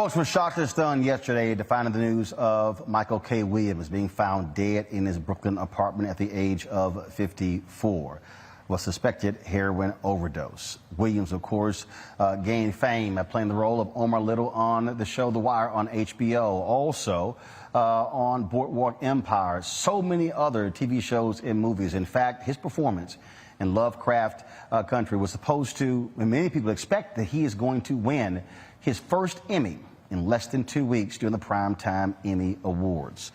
Folks were shocked and stunned yesterday to find the news of Michael K. Williams being found dead in his Brooklyn apartment at the age of 54. Was suspected heroin overdose. Williams, of course, gained fame by playing the role of Omar Little on the show The Wire on HBO. Also on Boardwalk Empire, so many other TV shows and movies. In fact, his performance in Lovecraft Country was supposed to, and many people expect that he is going to win his first Emmy in less than 2 weeks during the Primetime Emmy Awards.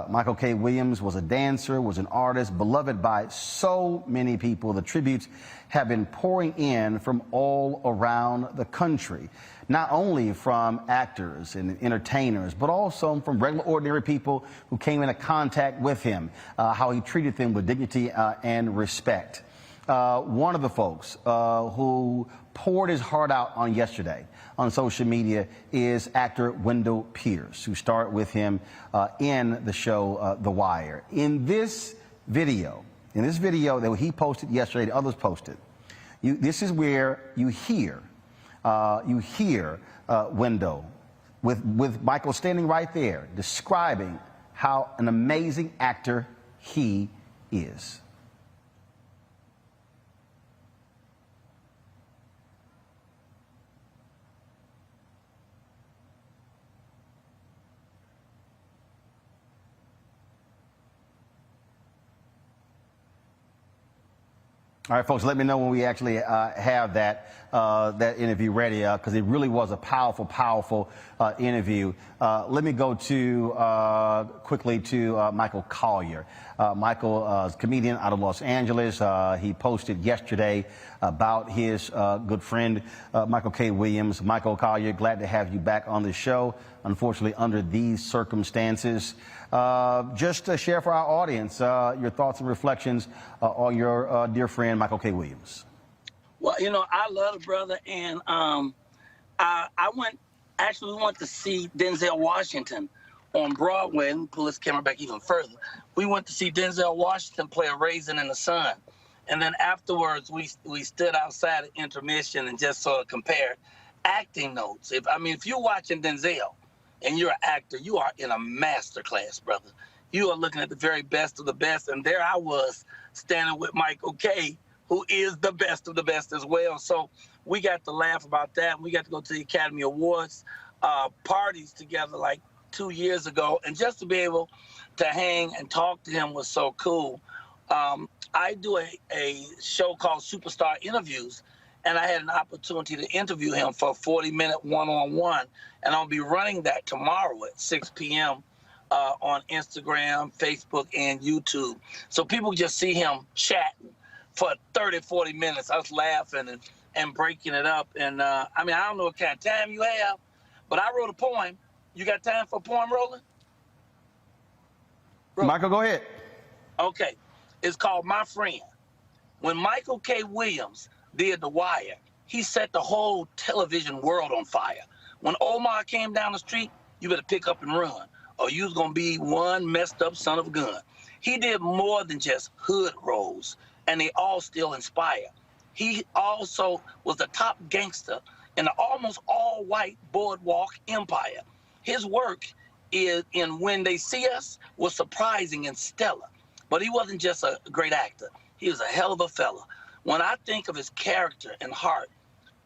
Michael K. Williams was a dancer, was an artist, beloved by so many people. The tributes have been pouring in from all around the country, not only from actors and entertainers, but also from regular, ordinary people who came into contact with him, how he treated them with dignity and respect. One of the folks who poured his heart out on yesterday on social media is actor Wendell Pierce, who starred with him in the show The Wire. In this video that he posted yesterday, the others posted, this is where you hear Wendell with Michael standing right there describing how an amazing actor he is. All right, folks, let me know when we actually have that interview ready, because it really was a powerful interview. Let me go to quickly to Michael Collier. Michael is a comedian out of Los Angeles. He posted yesterday about his good friend Michael K. Williams. Michael Collier, glad to have you back on the show. Unfortunately, under these circumstances, just to share for our audience your thoughts and reflections on your dear friend Michael K. Williams. Well, you know, I love the brother, and I went to see Denzel Washington on Broadway, and pull this camera back even further. We went to see Denzel Washington play A Raisin in the Sun, and then afterwards we stood outside at intermission and just sort of compared acting notes. If you're watching Denzel and you're an actor, you are in a master class, brother. You are looking at the very best of the best, and there I was standing with Michael K., who is the best of the best as well. So we got to laugh about that. We got to go to the Academy Awards parties together like 2 years ago, and just to be able to hang and talk to him was so cool. I do a show called Superstar Interviews, and I had an opportunity to interview him for a 40-minute one-on-one, and I'll be running that tomorrow at 6 p.m. On Instagram, Facebook, and YouTube. So people just see him chatting for 30, 40 minutes, us laughing and breaking it up. And I don't know what kind of time you have, but I wrote a poem. You got time for a poem, Roland? Michael, go ahead. Okay. It's called My Friend. When Michael K. Williams did The Wire, he set the whole television world on fire. When Omar came down the street, you better pick up and run, or you's gonna be one messed up son of a gun. He did more than just hood roles, and they all still inspire. He also was the top gangster in the almost all-white Boardwalk Empire. His work in When They See Us was surprising and stellar, but he wasn't just a great actor. He was a hell of a fella. When I think of his character and heart,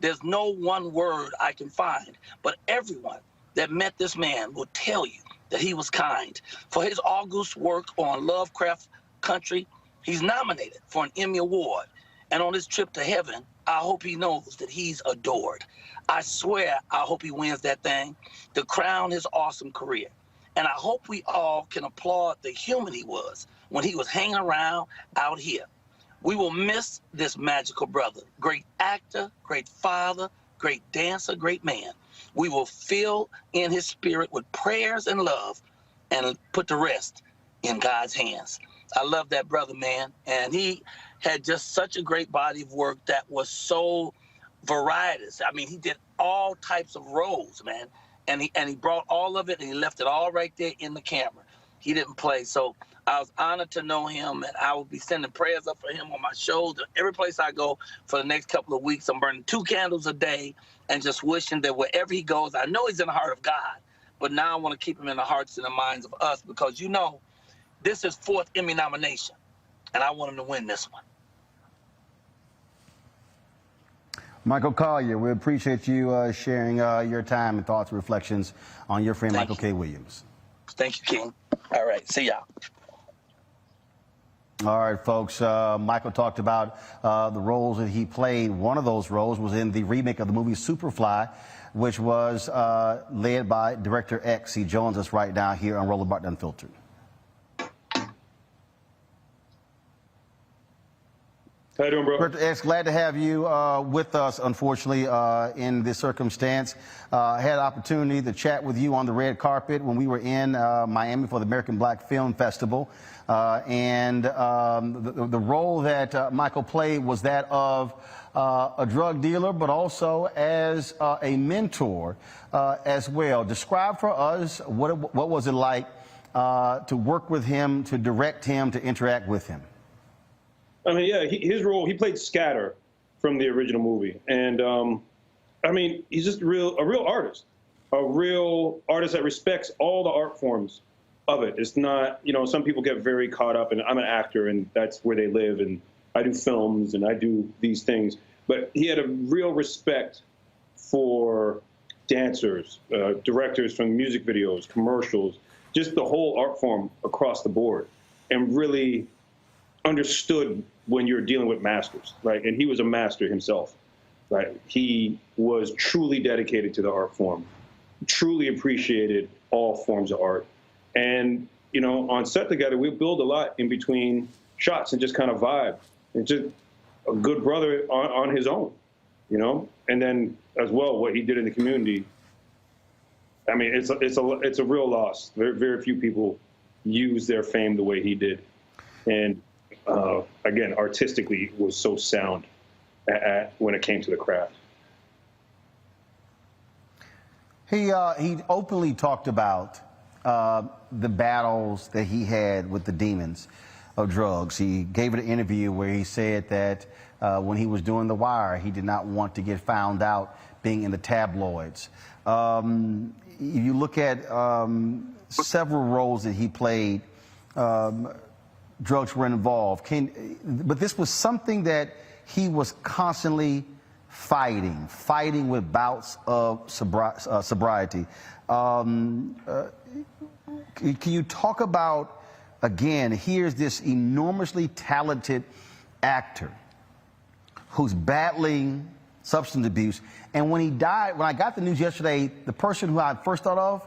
there's no one word I can find, but everyone that met this man will tell you that he was kind. For his august work on Lovecraft Country, he's nominated for an Emmy Award. And on his trip to heaven, I hope he knows that he's adored. I swear I hope he wins that thing to crown his awesome career. And I hope we all can applaud the human he was when he was hanging around out here. We will miss this magical brother. Great actor, great father, great dancer, great man. We will fill in his spirit with prayers and love and put the rest in God's hands. I love that brother, man. And he had just such a great body of work that was so varietous. He did all types of roles, man. And he brought all of it and he left it all right there in the camera. he didn't play. So I was honored to know him, and I will be sending prayers up for him on my shows. Every place I go for the next couple of weeks, I'm burning 2 candles a day and just wishing that wherever he goes, I know he's in the heart of God, but now I want to keep him in the hearts and the minds of us, because, you know, this is 4th Emmy nomination, and I want him to win this one. Michael Collier, we appreciate you sharing your time and thoughts and reflections on your friend Michael K. Williams. Thank you, King. All right, see y'all. All right, folks. Michael talked about the roles that he played. One of those roles was in the remake of the movie Superfly, which was led by director X. He joins us right now here on Roland Martin Unfiltered. How you doing, bro? Director X, glad to have you with us, unfortunately, in this circumstance. Had an opportunity to chat with you on the red carpet when we were in Miami for the American Black Film Festival. The role that Michael played was that of a drug dealer, but also as a mentor as well. Describe for us what was it like to work with him, to direct him, to interact with him. I mean, yeah, his role, he played Scatter from the original movie. And, I mean, he's just a real artist that respects all the art forms of it. It's not, you know, some people get very caught up, and I'm an actor, and that's where they live, and I do films, and I do these things. But he had a real respect for dancers, directors from music videos, commercials, just the whole art form across the board, and really understood when you're dealing with masters, right? And he was a master himself, right? He was truly dedicated to the art form, truly appreciated all forms of art. And, you know, on set together, we build a lot in between shots and just kind of vibe. And just a good brother on his own, you know? And then as well, what he did in the community, I mean, it's a real loss. Very few people use their fame the way he did. And again, artistically, was so sound when it came to the craft. He openly talked about the battles that he had with the demons of drugs. He gave an interview where he said that when he was doing The Wire, he did not want to get found out being in the tabloids. You look at several roles that he played, drugs were involved. But this was something that he was constantly fighting with bouts of sobriety. Can you talk about, again, here's this enormously talented actor who's battling substance abuse, and when he died, when I got the news yesterday, the person who I first thought of,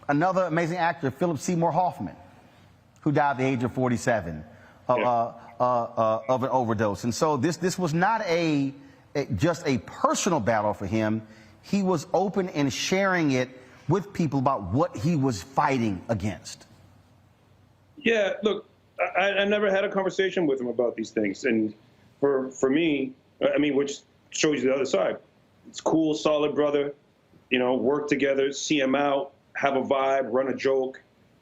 another amazing actor, Philip Seymour Hoffman, who died at the age of 47 of an overdose. And so this was not just a personal battle for him. He was open and sharing it with people about what he was fighting against. Yeah, look, I never had a conversation with him about these things. And for me, I mean, which shows you the other side. It's cool, solid brother, you know, work together, see him out, have a vibe, run a joke,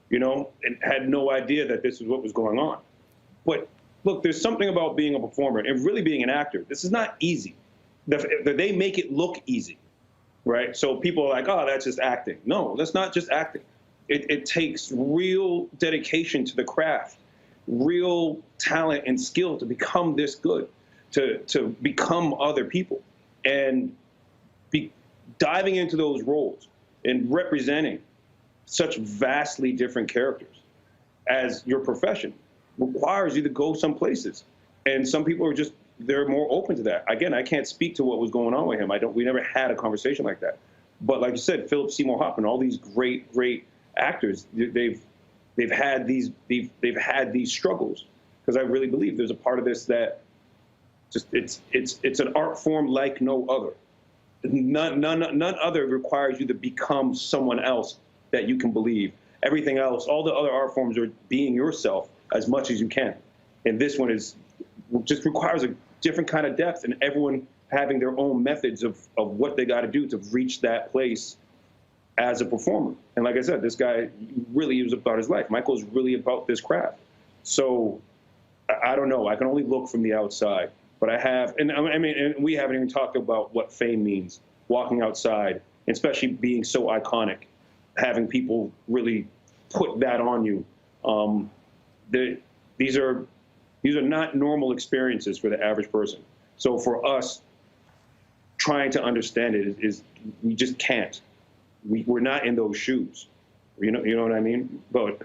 you know, and had no idea that this is what was going on. But look, there's something about being a performer and really being an actor. This is not easy. They make it look easy, right? So people are like, oh, that's just acting. No, that's not just acting. It takes real dedication to the craft, real talent and skill to become this good, to become other people. And diving into those roles and representing such vastly different characters as your profession requires you to go some places. And some people are just, they're more open to that. Again, I can't speak to what was going on with him. We never had a conversation like that. But like you said, Philip Seymour Hoffman, all these great actors, they've had these struggles, because I really believe there's a part of this that just it's an art form like no other. None other requires you to become someone else that you can believe. Everything else, all the other art forms are being yourself as much as you can. And this one just requires a different kind of depth, and everyone having their own methods of what they got to do to reach that place as a performer. And like I said, this guy really is about his life. Michael's really about this craft. So I don't know. I can only look from the outside. But I have, and I mean, and we haven't even talked about what fame means, walking outside, especially being so iconic, having people really put that on you. These are not normal experiences for the average person. So for us, trying to understand it is we just can't. We're not in those shoes. You know what I mean? But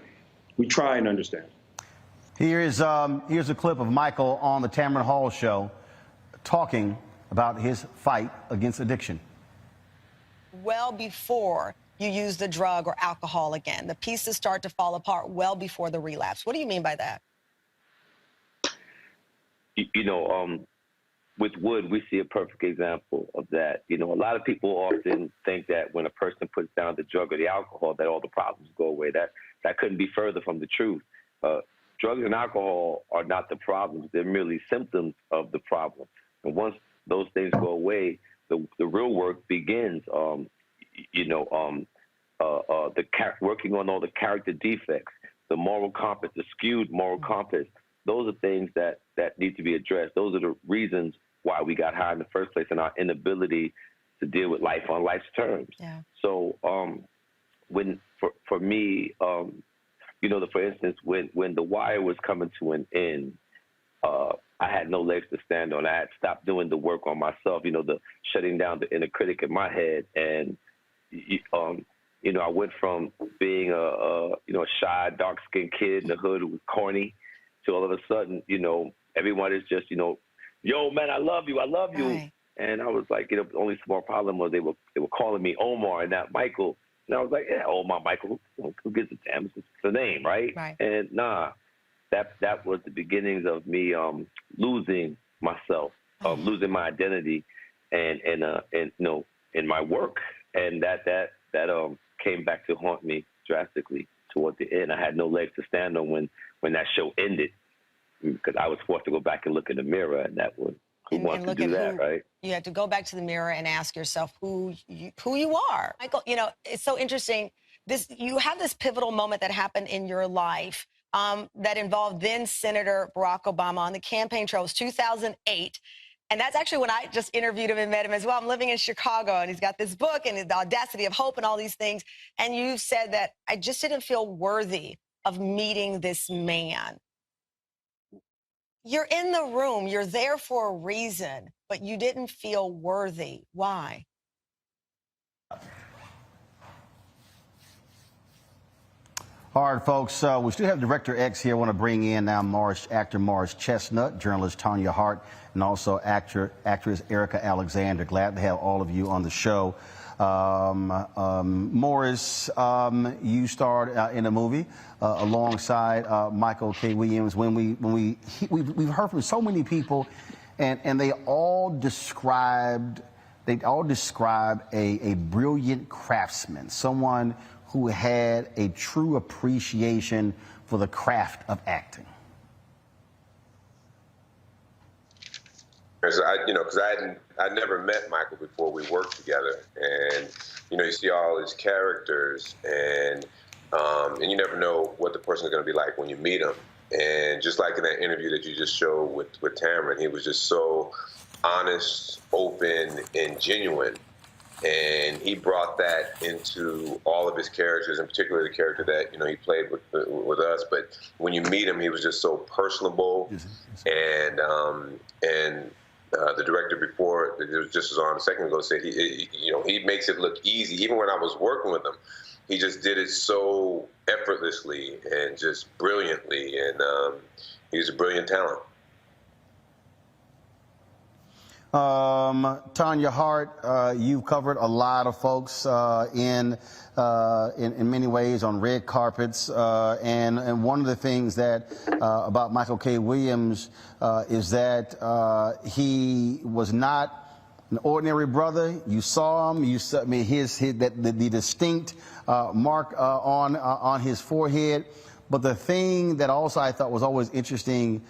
we try and understand. Here's a clip of Michael on the Tamron Hall Show talking about his fight against addiction. Well before you use the drug or alcohol again, the pieces start to fall apart well before the relapse. What do you mean by that? With Wood, we see a perfect example of that. A lot of people often think that when a person puts down the drug or the alcohol, that all the problems go away. That couldn't be further from the truth. Drugs and alcohol are not the problems. They're merely symptoms of the problem. And once those things go away, the real work begins. Working on all the character defects, the moral compass, the skewed moral compass. Those are things that need to be addressed. Those are the reasons why we got high in the first place, and our inability to deal with life on life's terms. Yeah. So for me, for instance, when The Wire was coming to an end, I had no legs to stand on. I had stopped doing the work on myself, the shutting down the inner critic in my head. And, I went from being a shy, dark-skinned kid in the hood who was corny to all of a sudden, everyone is just, yo, man, I love you. Right. And I was like, the only small problem was they were calling me Omar and not Michael. And I was like, yeah, Omar, Michael, who gives a damn? It's the name, right? Right. And that was the beginnings of me losing myself, losing my identity, and in my work, and that came back to haunt me drastically toward the end. I had no legs to stand on when that show ended, because I was forced to go back and look in the mirror, and that was who wants to do that, right? You had to go back to the mirror and ask yourself who you are. Michael, it's so interesting. You have this pivotal moment that happened in your life that involved then Senator Barack Obama on the campaign trail. It was 2008. And that's actually when I just interviewed him and met him as well. I'm living in Chicago, and he's got this book and The Audacity of Hope and all these things. And you said that I just didn't feel worthy of meeting this man. You're in the room. You're there for a reason, but you didn't feel worthy. Why? All right, folks, we still have Director X here. I want to bring in now actor Morris Chestnut, journalist Tanya Hart, and also actress Erica Alexander. Glad to have all of you on the show. Morris, you starred in a movie alongside Michael K. Williams. We've heard from so many people, and they all describe a brilliant craftsman, someone who had a true appreciation for the craft of acting. Because I'd never met Michael before we worked together, and you see all his characters, and you never know what the person is going to be like when you meet him. And just like in that interview that you just showed with Tamron, he was just so honest, open, and genuine. And he brought that into all of his characters, and particularly the character that he played with us. But when you meet him, he was just so personable. And the director before, that was just on a second ago, said he makes it look easy. Even when I was working with him, he just did it so effortlessly and just brilliantly. And he's a brilliant talent. Tanya Hart, you've covered a lot of folks in many ways on red carpets, and one of the things that about Michael K. Williams is that he was not an ordinary brother. You saw him. The distinct mark on his forehead. But the thing that also I thought was always interesting,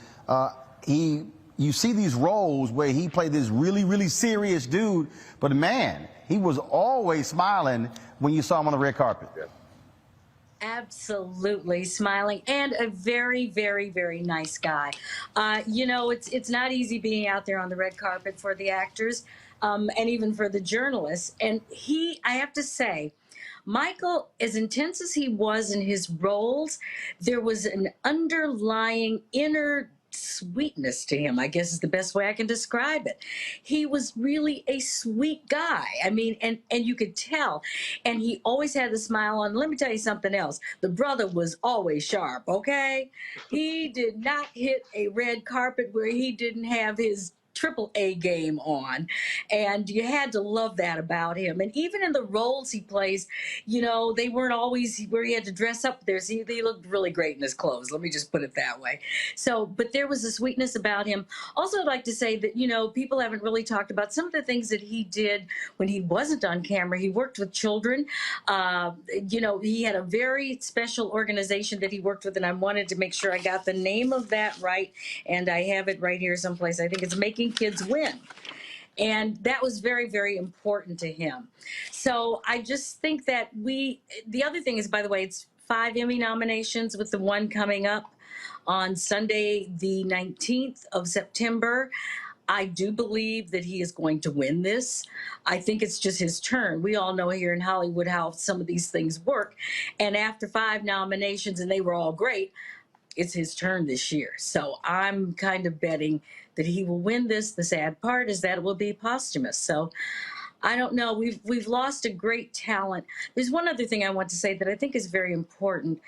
he you see these roles where he played this really, really serious dude, but man, he was always smiling when you saw him on the red carpet. Yeah. Absolutely smiling, and a very, very, very nice guy. You know, it's not easy being out there on the red carpet for the actors, and even for the journalists. And I have to say, Michael, as intense as he was in his roles, there was an underlying inner sweetness to him, I guess is the best way I can describe it. He was really a sweet guy. I mean, and you could tell. And he always had a smile on. Let me tell you something else. The brother was always sharp, okay? He did not hit a red carpet where he didn't have his AAA game on, and you had to love that about him. And even in the roles he plays, you know, they weren't always where he had to dress up. He looked really great in his clothes, let me just put it that way. So, but there was a sweetness about him. Also, I'd like to say that, you know, people haven't really talked about some of the things that he did when he wasn't on camera. He worked with children. You know, he had a very special organization that he worked with, and I wanted to make sure I got the name of that right, and I have it right here someplace. I think it's Making Kids Win. And that was very, very important to him. So I just think that the other thing is, by the way, it's 5 Emmy nominations with the one coming up on Sunday, the 19th of September. I do believe that he is going to win this. I think it's just his turn. We all know here in Hollywood how some of these things work. And after 5 nominations, and they were all great, it's his turn this year. So I'm kind of betting that he will win this. The sad part is that it will be posthumous. So I don't know. We've lost a great talent. There's one other thing I want to say that I think is very important.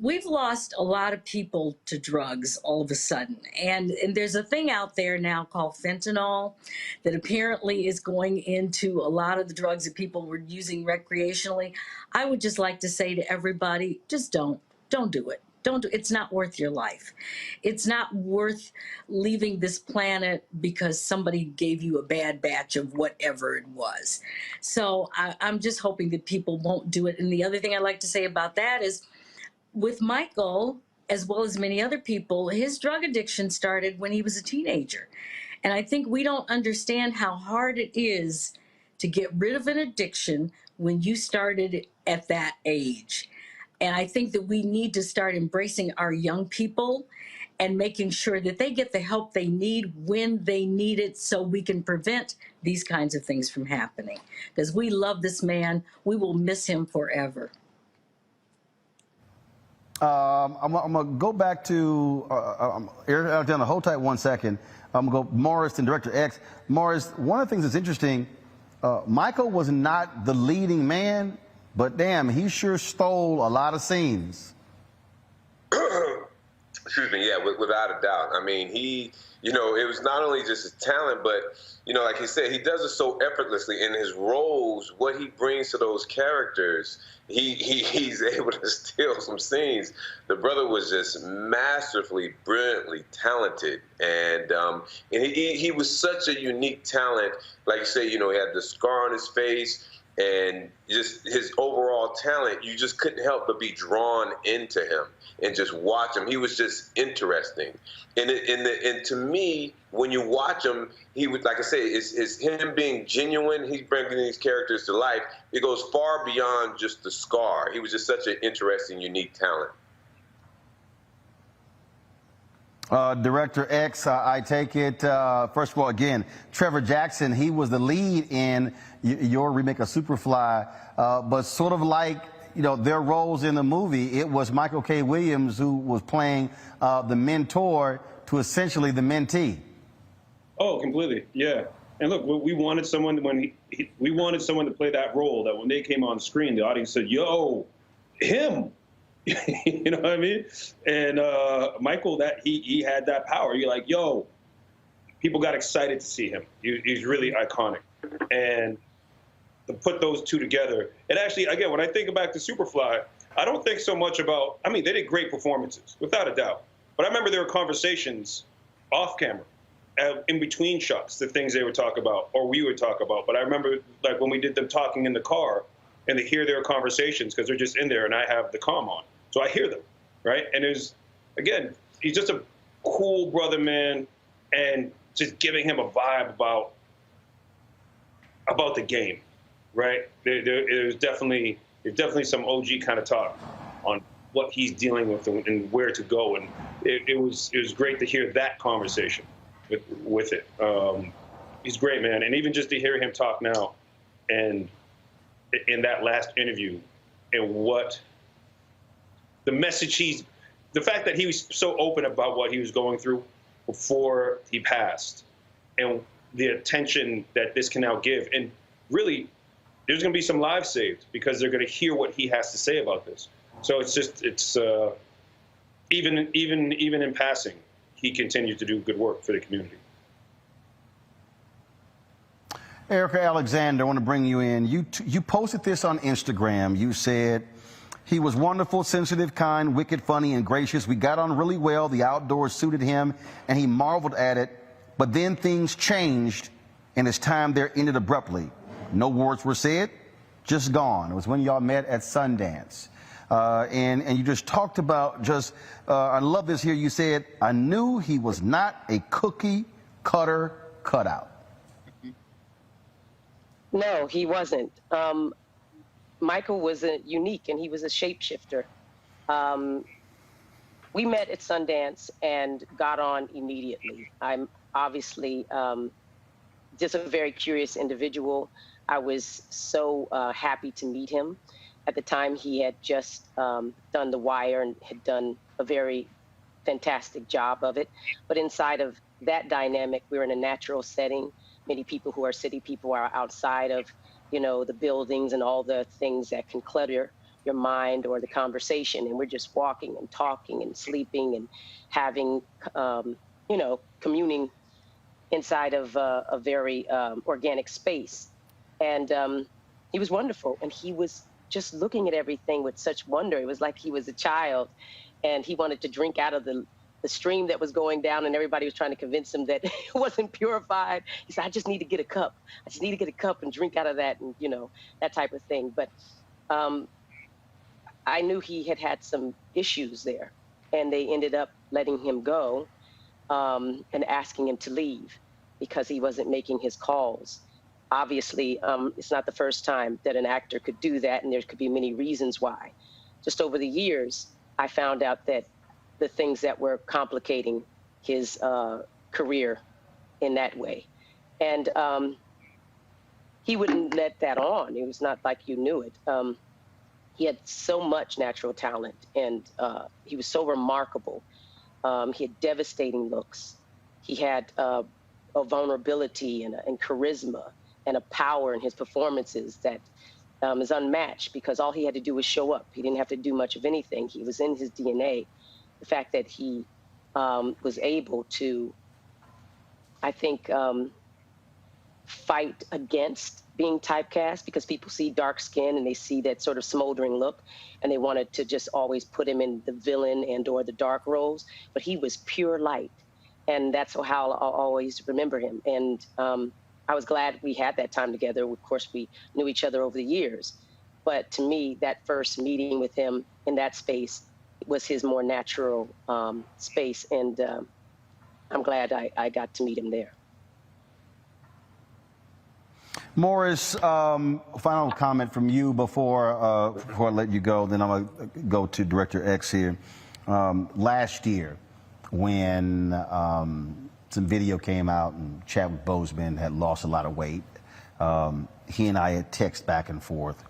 We've lost a lot of people to drugs all of a sudden. And there's a thing out there now called fentanyl that apparently is going into a lot of the drugs that people were using recreationally. I would just like to say to everybody, just don't do it. It's not worth your life. It's not worth leaving this planet because somebody gave you a bad batch of whatever it was. So I'm just hoping that people won't do it. And the other thing I'd like to say about that is, with Michael, as well as many other people, his drug addiction started when he was a teenager. And I think we don't understand how hard it is to get rid of an addiction when you started at that age. And I think that we need to start embracing our young people and making sure that they get the help they need when they need it, so we can prevent these kinds of things from happening. Because we love this man. We will miss him forever. I'm going to go back to Alexander, hold tight 1 second. I'm going to go Morris and Director X. Morris, one of the things that's interesting, Michael was not the leading man, but damn, he sure stole a lot of scenes. Excuse me, yeah, without a doubt. I mean, he, you know, it was not only just his talent, but, you know, like he said, he does it so effortlessly in his roles. What he brings to those characters, he's able to steal some scenes. The brother was just masterfully, brilliantly talented, and he was such a unique talent. Like you say, you know, he had the scar on his face, and just his overall talent, you just couldn't help but be drawn into him and just watch him. He was just interesting. And to me, when you watch him, he would, like I say, it's him being genuine. He's bringing these characters to life. It goes far beyond just the scar. He was just such an interesting, unique talent. Director X, I take it, first of all, again, Trevor Jackson, he was the lead in your remake of Superfly, but sort of like, you know, their roles in the movie, it was Michael K. Williams who was playing the mentor to essentially the mentee. Oh, completely, yeah. And look, we wanted someone we wanted someone to play that role that when they came on screen, the audience said, "Yo, him." You know what I mean? And Michael, that he had that power. You're like, yo, people got excited to see him. He's really iconic. And to put those two together, and actually, again, when I think back to Superfly, I don't think so much about, I mean, they did great performances, without a doubt. But I remember there were conversations off camera, in between shots, the things they would talk about, or we would talk about. But I remember, like, when we did them talking in the car, and they hear their conversations, because they're just in there, and I have the comm on. So I hear them, right? And again, he's just a cool brother, man. and just giving him a vibe about the game, right? There's definitely some OG kind of talk on what he's dealing with and where to go, and it was great to hear that conversation with it. He's great, man, and even just to hear him talk now, and in that last interview, and what the message the fact that he was so open about what he was going through before he passed, and the attention that this can now give, and really, there's going to be some lives saved because they're going to hear what he has to say about this. So it's even in passing, he continues to do good work for the community. Erica Alexander, I want to bring you in. You posted this on Instagram. You said, he was wonderful, sensitive, kind, wicked, funny, and gracious. We got on really well. The outdoors suited him, and he marveled at it. But then things changed, and his time there ended abruptly. No words were said, just gone. It was when y'all met at Sundance. And you just talked about I love this here. You said, I knew he was not a cookie cutter cutout. No, he wasn't. Michael was unique, and he was a shapeshifter. We met at Sundance and got on immediately. I'm obviously just a very curious individual. I was so happy to meet him. At the time, he had just done The Wire and had done a very fantastic job of it. But inside of that dynamic, we're in a natural setting. Many people who are city people are outside of, the buildings and all the things that can clutter your mind or the conversation. And we're just walking and talking and sleeping and having, communing inside of a very organic space. And he was wonderful. And he was just looking at everything with such wonder. It was like he was a child, and he wanted to drink out of the stream that was going down, and everybody was trying to convince him that it wasn't purified. He said, I just need to get a cup. I just need to get a cup and drink out of that, and, that type of thing. But I knew he had some issues there, and they ended up letting him go and asking him to leave because he wasn't making his calls. Obviously, it's not the first time that an actor could do that, and there could be many reasons why. Just over the years, I found out that the things that were complicating his career in that way. And he wouldn't let that on. It was not like you knew it. He had so much natural talent, and he was so remarkable. He had devastating looks. He had a vulnerability and charisma and a power in his performances that is unmatched, because all he had to do was show up. He didn't have to do much of anything. He was in his DNA. The fact that he was able to, I think, fight against being typecast, because people see dark skin and they see that sort of smoldering look, and they wanted to just always put him in the villain and or the dark roles. But he was pure light, and that's how I'll always remember him. And I was glad we had that time together. Of course, we knew each other over the years. But to me, that first meeting with him in that space was his more natural space, and I'm glad I got to meet him there. Morris, final comment from you before I let you go. Then I'm going to go to Director X here. Last year, when some video came out and Chadwick Boseman had lost a lot of weight, he and I had texted back and forth.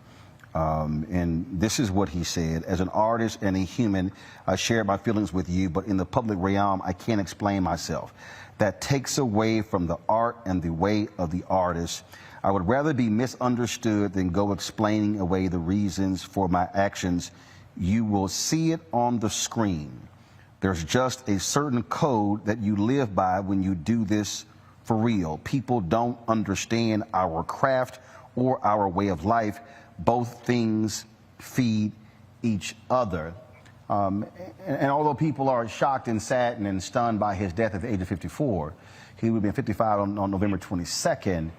And this is what he said: as an artist and a human, I share my feelings with you, but in the public realm, I can't explain myself. That takes away from the art and the way of the artist. I would rather be misunderstood than go explaining away the reasons for my actions. You will see it on the screen. There's just a certain code that you live by when you do this for real. People don't understand our craft or our way of life. Both things feed each other. And although people are shocked and saddened and stunned by his death at the age of 54, he would have been 55 on November 22nd,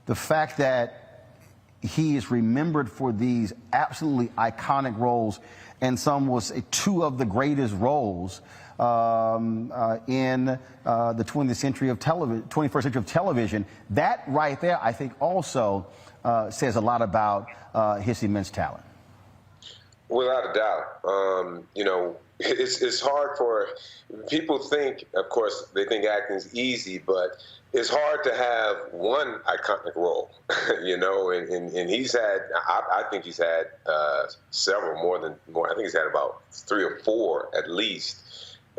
the fact that he is remembered for these absolutely iconic roles, and some will say two of the greatest roles in the 20th century of television, 21st century of television. That right there, I think, also says a lot about his immense talent. Without a doubt. You know, it's hard for people think, of course, they think acting's easy, but it's hard to have one iconic role, you know, and he's had, I think he's had several, more. I think he's had about 3 or 4 at least.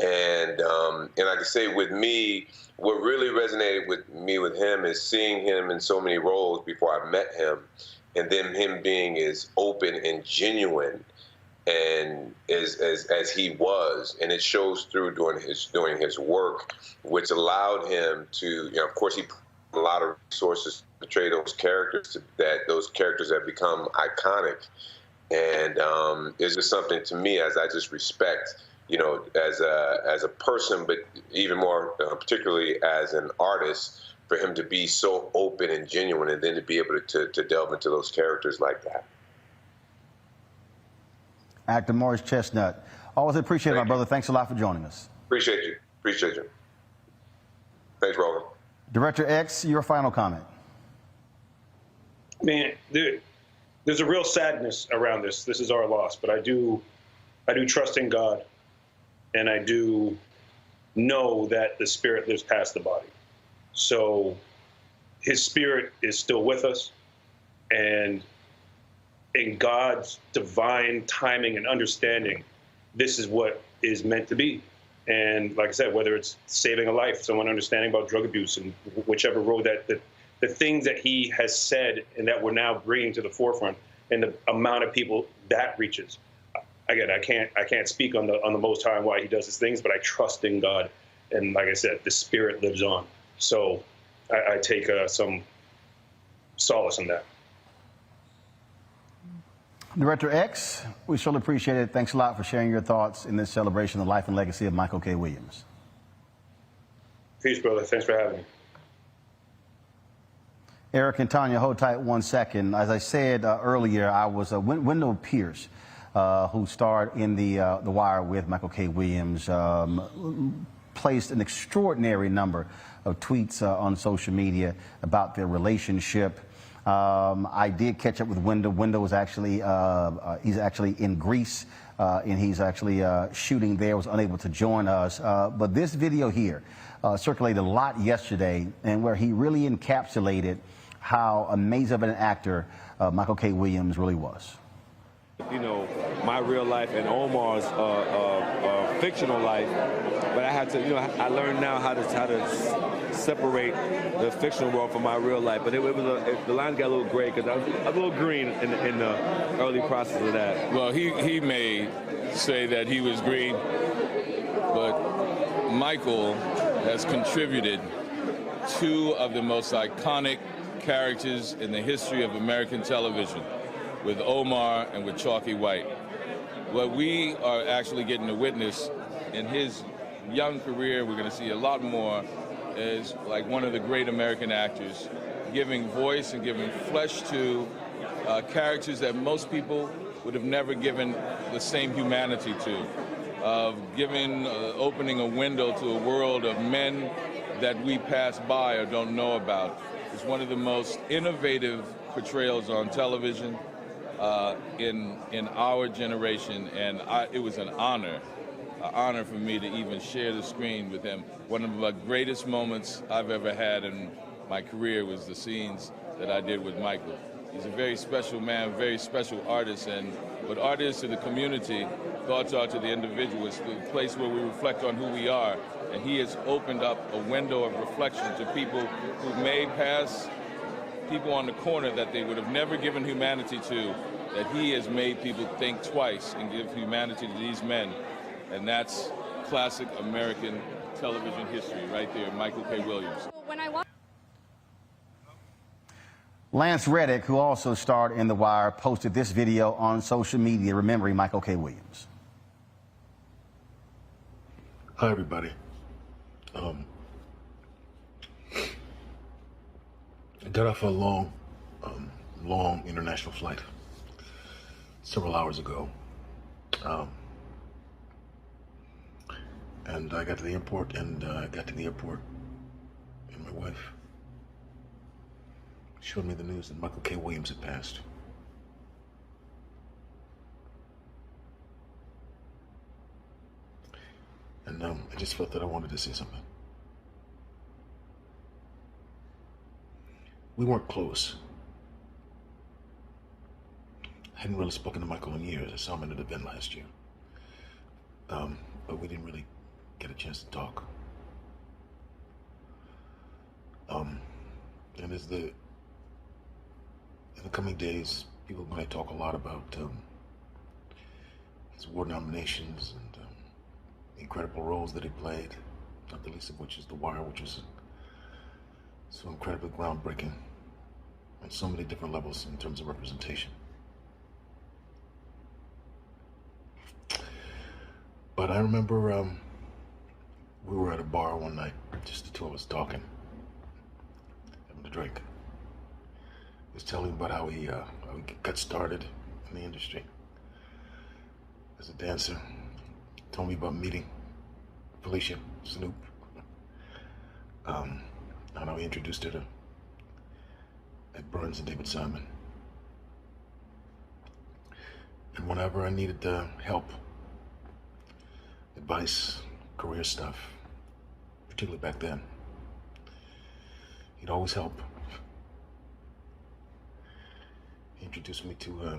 And like I say, with me, what really resonated with me with him is seeing him in so many roles before I met him, and then him being as open and genuine and as he was, and it shows through during his work, which allowed him to, you know, of course, he put a lot of resources to portray those characters, those characters have become iconic, and it's just something to me as I just respect, you know, as a person, but even more particularly as an artist, for him to be so open and genuine, and then to be able to delve into those characters like that. Actor Morris Chestnut, always appreciate it, my brother. Thanks a lot for joining us. Appreciate you. Appreciate you. Thanks, Roland. Director X, your final comment. Man, there's a real sadness around this. This is our loss, but I do trust in God, and I do know that the spirit lives past the body. So his spirit is still with us, and in God's divine timing and understanding, this is what is meant to be. And like I said, whether it's saving a life, someone understanding about drug abuse, and whichever road that the things that he has said and that we're now bringing to the forefront, and the amount of people that reaches. Again, I can't speak on the Most High and why he does his things, but I trust in God, and like I said, the spirit lives on. So I take some solace in that. Director X, we surely appreciate it. Thanks a lot for sharing your thoughts in this celebration of the life and legacy of Michael K. Williams. Peace, brother. Thanks for having me. Eric and Tanya, hold tight 1 second. As I said earlier, I was Wendell Pierce, who starred in The Wire with Michael K. Williams, placed an extraordinary number of tweets on social media about their relationship. I did catch up with Wendell. Wendell was actually, he's actually in Greece, and he's actually shooting there, was unable to join us. But this video here circulated a lot yesterday, and where he really encapsulated how amazing of an actor Michael K. Williams really was. You know, my real life and Omar's fictional life, but I had to, you know, I learned now how to separate the fictional world from my real life. But the line got a little gray because I was a little green in the early process of that. Well, he may say that he was green, but Michael has contributed 2 of the most iconic characters in the history of American television, with Omar and with Chalky White. What we are actually getting to witness in his young career, we're going to see a lot more, is like one of the great American actors, giving voice and giving flesh to characters that most people would have never given the same humanity to, of opening a window to a world of men that we pass by or don't know about. It's one of the most innovative portrayals on television in our generation, and it was an honor for me to even share the screen with him. One of the greatest moments I've ever had in my career was the scenes that I did with Michael. He's a very special man, very special artist, and what art is to the community, thoughts are to the individual. It's the place where we reflect on who we are, and he has opened up a window of reflection to people who may pass people on the corner that they would have never given humanity to, that he has made people think twice and give humanity to these men. And that's classic American television history right there, Michael K. Williams. Lance Reddick, who also starred in The Wire, posted this video on social media remembering Michael K. Williams. Hi, everybody. I got off a long long international flight several hours ago. And I got to the airport, and my wife showed me the news that Michael K. Williams had passed. And I just felt that I wanted to say something. We weren't close. I hadn't really spoken to Michael in years. I saw him at an event last year. But we didn't really get a chance to talk. And in the coming days, people are going to talk a lot about his award nominations and the incredible roles that he played, not the least of which is The Wire, which was so incredibly groundbreaking on so many different levels in terms of representation. But I remember we were at a bar one night, just the two of us talking, having a drink. He was telling about how he got started in the industry as a dancer. Told me about meeting Felicia Snoop, and how he introduced her to Ed Burns and David Simon. And whenever I needed help, advice, career stuff, particularly back then, he'd always help. He introduced me to his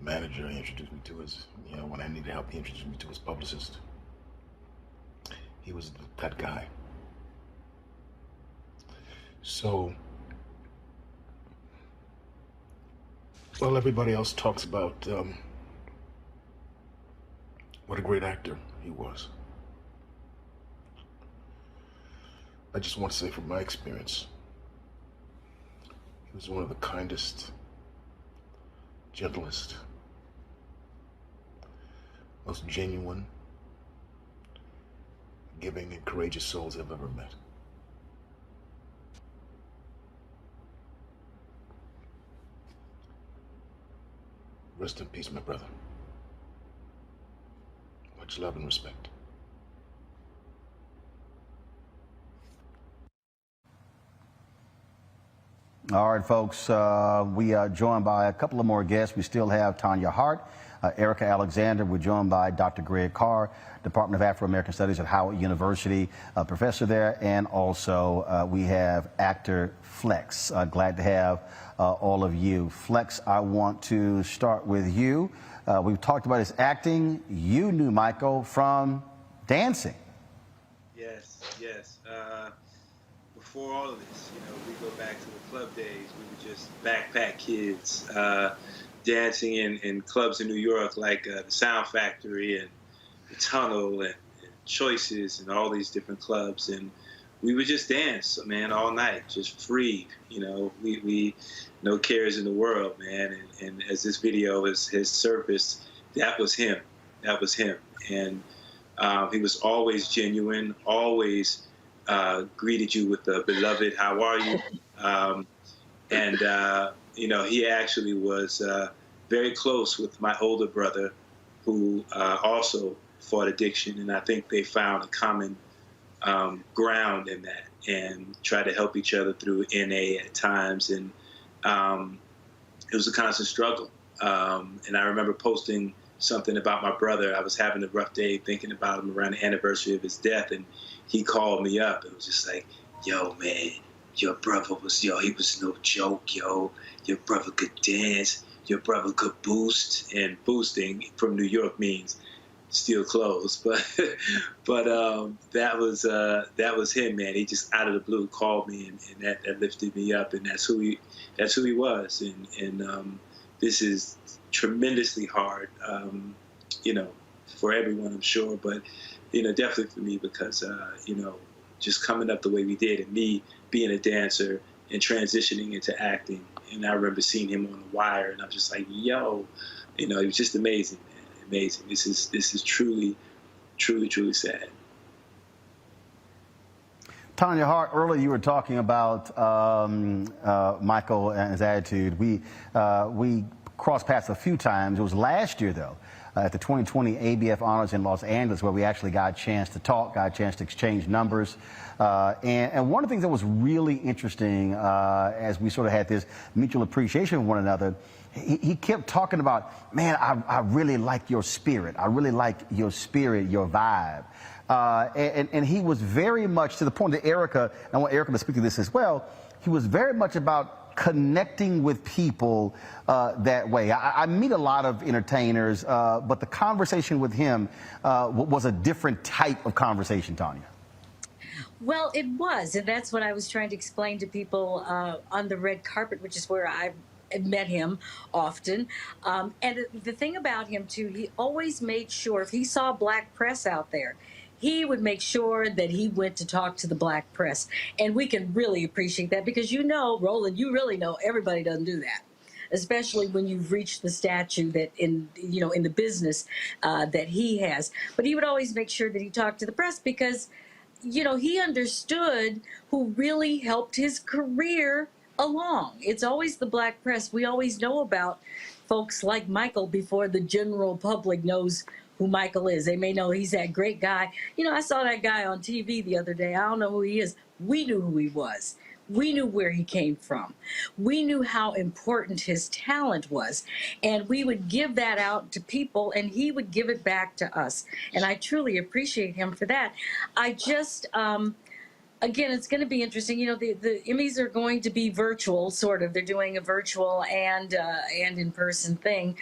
manager. He introduced me to his, when I needed help, he introduced me to his publicist. He was that guy. So, while everybody else talks about what a great actor he was, I just want to say from my experience, he was one of the kindest, gentlest, most genuine, giving and courageous souls I've ever met. Rest in peace, my brother. Much love and respect. All right, folks, we are joined by a couple of more guests. We still have Tanya Hart, Erica Alexander. We're joined by Dr. Greg Carr, Department of Afro-American Studies at Howard University, professor there, and also we have actor Flex. Glad to have all of you. Flex, I want to start with you. We've talked about his acting. You knew Michael from dancing. Yes. Before all of this, we go back to the club days. We were just backpack kids dancing in clubs in New York like the Sound Factory and the Tunnel and Choices and all these different clubs. And we would just dance, man, all night, just free. We no cares in the world, man. And as this video has surfaced, that was him. And he was always genuine, always greeted you with the beloved, how are you? He actually was very close with my older brother, who also fought addiction. And I think they found a common ground in that and tried to help each other through NA at times. And it was a constant struggle. And I remember posting something about my brother. I was having a rough day thinking about him around the anniversary of his death, and he called me up. It was just like, yo, man, your brother was, he was no joke, yo. Your brother could dance. Your brother could boost. And boosting from New York means steal clothes. But that was him, man. He just out of the blue called me, and that lifted me up. And that's who he was. And this is tremendously hard, for everyone, I'm sure, but, definitely for me because, just coming up the way we did and me being a dancer and transitioning into acting. And I remember seeing him on The Wire, and I'm just like, yo, he was just amazing, man, amazing. This is truly, truly, truly sad. Tanya Hart, earlier you were talking about Michael and his attitude. We crossed paths a few times. It was last year, though, at the 2020 ABF Honors in Los Angeles, where we actually got a chance to talk, got a chance to exchange numbers. And one of the things that was really interesting as we sort of had this mutual appreciation of one another, he kept talking about, man, I really like your spirit. I really like your spirit, your vibe. And he was very much to the point that Erica, and I want Erica to speak to this as well, he was very much about connecting with people that way. I meet a lot of entertainers, but the conversation with him was a different type of conversation, Tanya. Well, it was, and that's what I was trying to explain to people on the red carpet, which is where I met him often. And the thing about him, too, he always made sure if he saw black press out there, he would make sure that he went to talk to the black press. And we can really appreciate that because, you know, Roland, you really know everybody doesn't do that, especially when you've reached the stature that in the business that he has. But he would always make sure that he talked to the press because, you know, he understood who really helped his career along. It's always the black press. We always know about folks like Michael before the general public knows who Michael is. They may know he's that great guy. You know, I saw that guy on TV the other day. I don't know who he is. We knew who he was. We knew where he came from. We knew how important his talent was. And we would give that out to people, and he would give it back to us. And I truly appreciate him for that. I just, again, it's going to be interesting. You know, the Emmys are going to be virtual, sort of. They're doing a virtual and in-person thing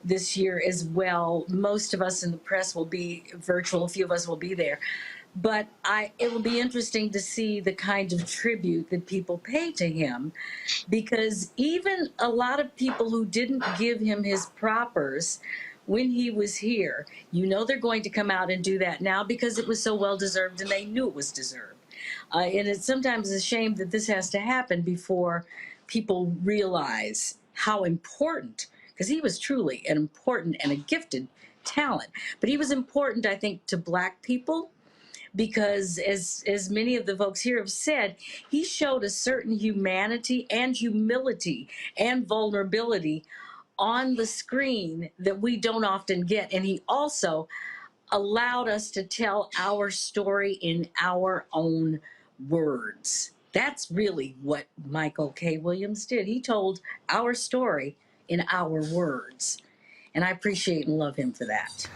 this year as well. Most of us in the press will be virtual. A few of us will be there. But it will be interesting to see the kind of tribute that people pay to him, because even a lot of people who didn't give him his propers when he was here, you know, they're going to come out and do that now because it was so well deserved and they knew it was deserved. And it's sometimes a shame that this has to happen before people realize how important, because he was truly an important and a gifted talent, but he was important, I think, to black people. Because as many of the folks here have said, he showed a certain humanity and humility and vulnerability on the screen that we don't often get. And he also allowed us to tell our story in our own words. That's really what Michael K. Williams did. He told our story in our words. And I appreciate and love him for that.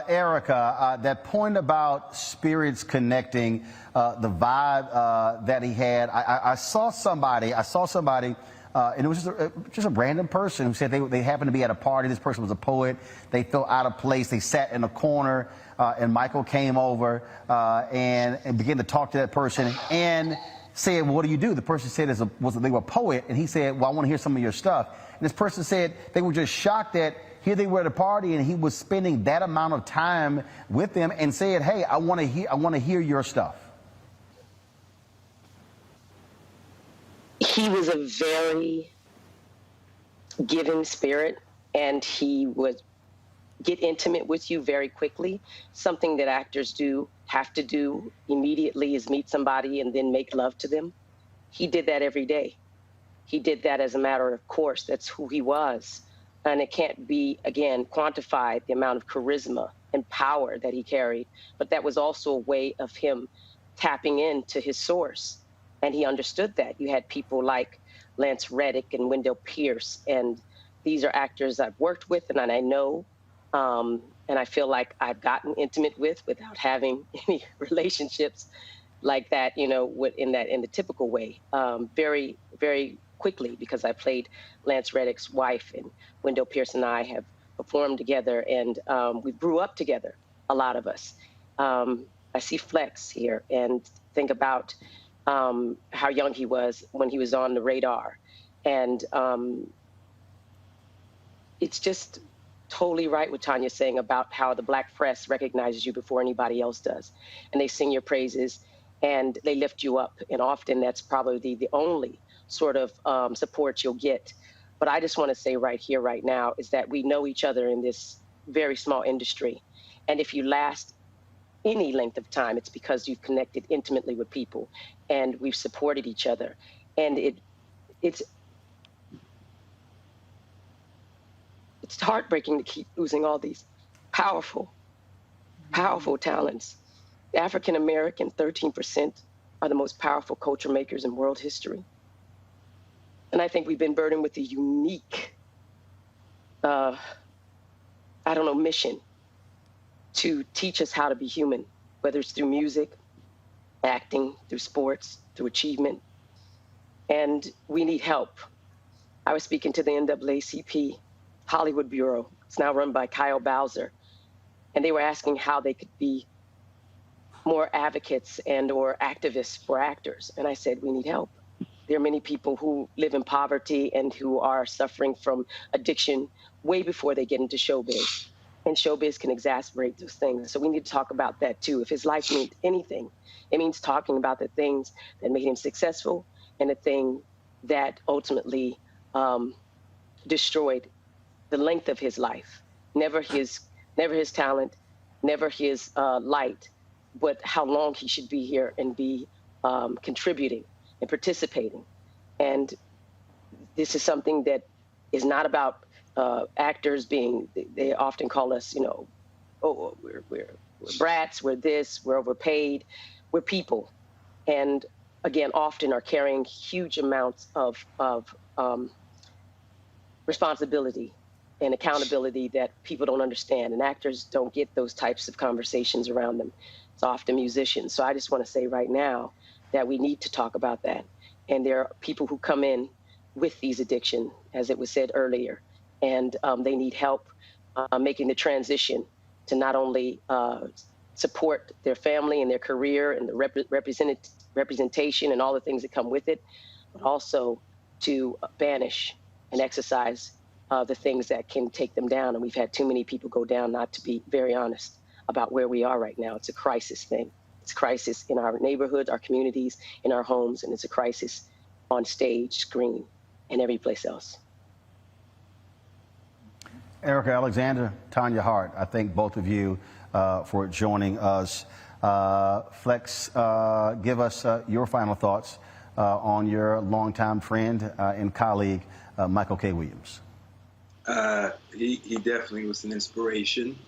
Erica, that point about spirits connecting, the vibe that he had, I saw somebody, and it was just a random person who said they happened to be at a party. This person was a poet. They felt out of place. They sat in a corner, and Michael came over and began to talk to that person and said, well, what do you do? The person said they were a poet, and he said, well, I want to hear some of your stuff. And this person said they were just shocked that here they were at a party and he was spending that amount of time with them and said, hey, I want to hear your stuff. He was a very giving spirit, and he would get intimate with you very quickly. Something that actors have to do immediately is meet somebody and then make love to them. He did that every day. He did that as a matter of course. That's who he was. And it can't be, again, quantified, the amount of charisma and power that he carried. But that was also a way of him tapping into his source. And he understood that. You had people like Lance Reddick and Wendell Pierce. And these are actors I've worked with and I know. And I feel like I've gotten intimate with without having any relationships like that, you know, in the typical way. Very, very quickly, because I played Lance Reddick's wife, and Wendell Pierce and I have performed together, and we grew up together, a lot of us. I see Flex here and think about how young he was when he was on the radar. And it's just totally right what Tanya's saying about how the black press recognizes you before anybody else does. And they sing your praises and they lift you up. And often that's probably the only sort of support you'll get. But I just want to say right here, right now, is that we know each other in this very small industry. And if you last any length of time, it's because you've connected intimately with people and we've supported each other. And it's heartbreaking to keep losing all these powerful talents. African American, 13%, are the most powerful culture makers in world history. And I think we've been burdened with a unique, mission to teach us how to be human, whether it's through music, acting, through sports, through achievement. And we need help. I was speaking to the NAACP Hollywood Bureau. It's now run by Kyle Bowser. And they were asking how they could be more advocates and or activists for actors. And I said, we need help. There are many people who live in poverty and who are suffering from addiction way before they get into showbiz. And showbiz can exacerbate those things. So we need to talk about that too. If his life means anything, it means talking about the things that made him successful and the thing that ultimately destroyed the length of his life. Never his talent, never his light, but how long he should be here and be contributing and participating. And this is something that is not about actors being, they often call us, oh, we're brats, we're this, we're overpaid. We're people. And again, often are carrying huge amounts of responsibility and accountability that people don't understand. And actors don't get those types of conversations around them. It's often musicians. So I just want to say right now that we need to talk about that. And there are people who come in with these addictions, as it was said earlier, and they need help making the transition to not only support their family and their career and the representation and all the things that come with it, but also to banish and exercise the things that can take them down. And we've had too many people go down, not to be very honest about where we are right now. It's a crisis thing. It's a crisis in our neighborhoods, our communities, in our homes, and it's a crisis on stage, screen, and every place else. Erica Alexander, Tanya Hart, I thank both of you for joining us. Flex, give us your final thoughts on your longtime friend and colleague, Michael K. Williams. He definitely was an inspiration.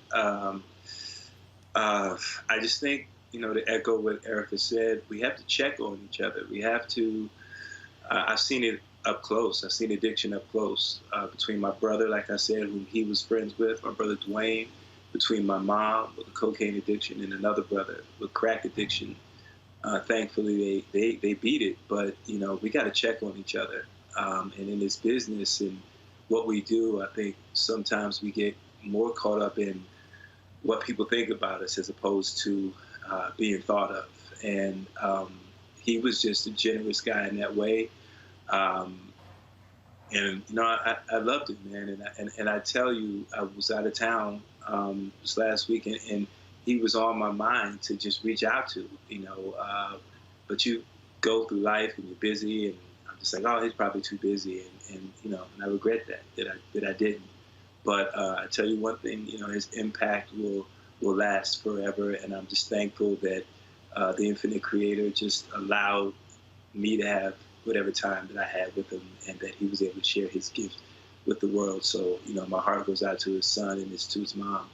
I just think, to echo what Erica said, we have to check on each other. We have to, I've seen it up close. I've seen addiction up close between my brother, like I said, whom he was friends with, my brother Dwayne, between my mom with a cocaine addiction and another brother with crack addiction. Thankfully, they beat it, but, we got to check on each other. And in this business and what we do, I think sometimes we get more caught up in what people think about us as opposed to being thought of. And he was just a generous guy in that way. And I loved him, man. And I tell you, I was out of town this last weekend, and he was on my mind to just reach out to, but you go through life and you're busy, and I'm just like, oh, he's probably too busy, and I regret that I didn't. But I tell you one thing, his impact will last forever, and I'm just thankful that the Infinite Creator just allowed me to have whatever time that I had with him, and that he was able to share his gift with the world. So, my heart goes out to his son and to his mom,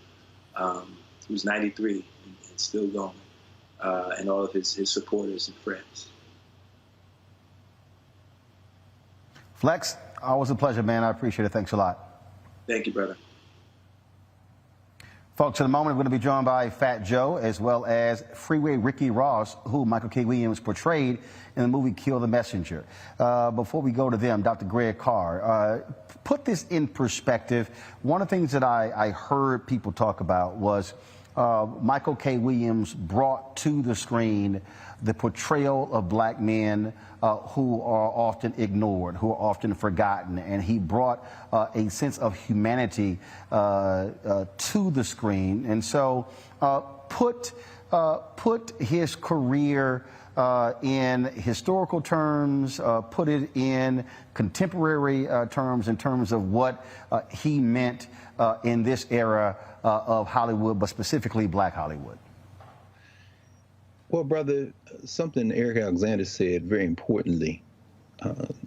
who's 93 and still going, and all of his supporters and friends. Flex, always a pleasure, man. I appreciate it. Thanks a lot. Thank you, brother. Folks, in a moment, we're going to be joined by Fat Joe as well as Freeway Ricky Ross, who Michael K. Williams portrayed in the movie Kill the Messenger. Before we go to them, Dr. Greg Carr, put this in perspective. One of the things that I heard people talk about was Michael K. Williams brought to the screen the portrayal of black men who are often ignored, who are often forgotten, and he brought a sense of humanity to the screen. And so put his career in historical terms, put it in contemporary terms, in terms of what he meant in this era of Hollywood, but specifically Black Hollywood. Well, brother, something Eric Alexander said very importantly,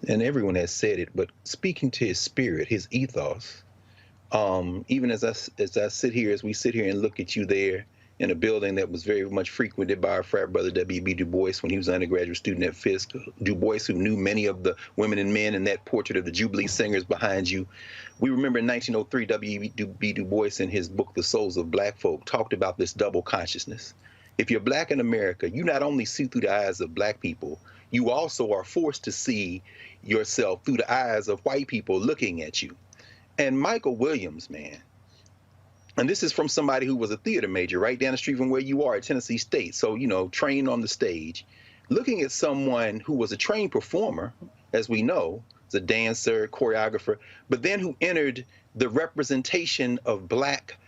and everyone has said it, but speaking to his spirit, his ethos, even as I sit here, as we sit here and look at you there in a building that was very much frequented by our frat brother W.B. Du Bois when he was an undergraduate student at Fisk, Du Bois, who knew many of the women and men, and that portrait of the Jubilee Singers behind you. We remember in 1903, W.B. Du Bois in his book, The Souls of Black Folk, talked about this double consciousness. If you're black in America, you not only see through the eyes of black people, you also are forced to see yourself through the eyes of white people looking at you. And Michael Williams, man, and this is from somebody who was a theater major right down the street from where you are at Tennessee State. So, you know, trained on the stage, looking at someone who was a trained performer, as we know, as a dancer, choreographer, but then who entered the representation of black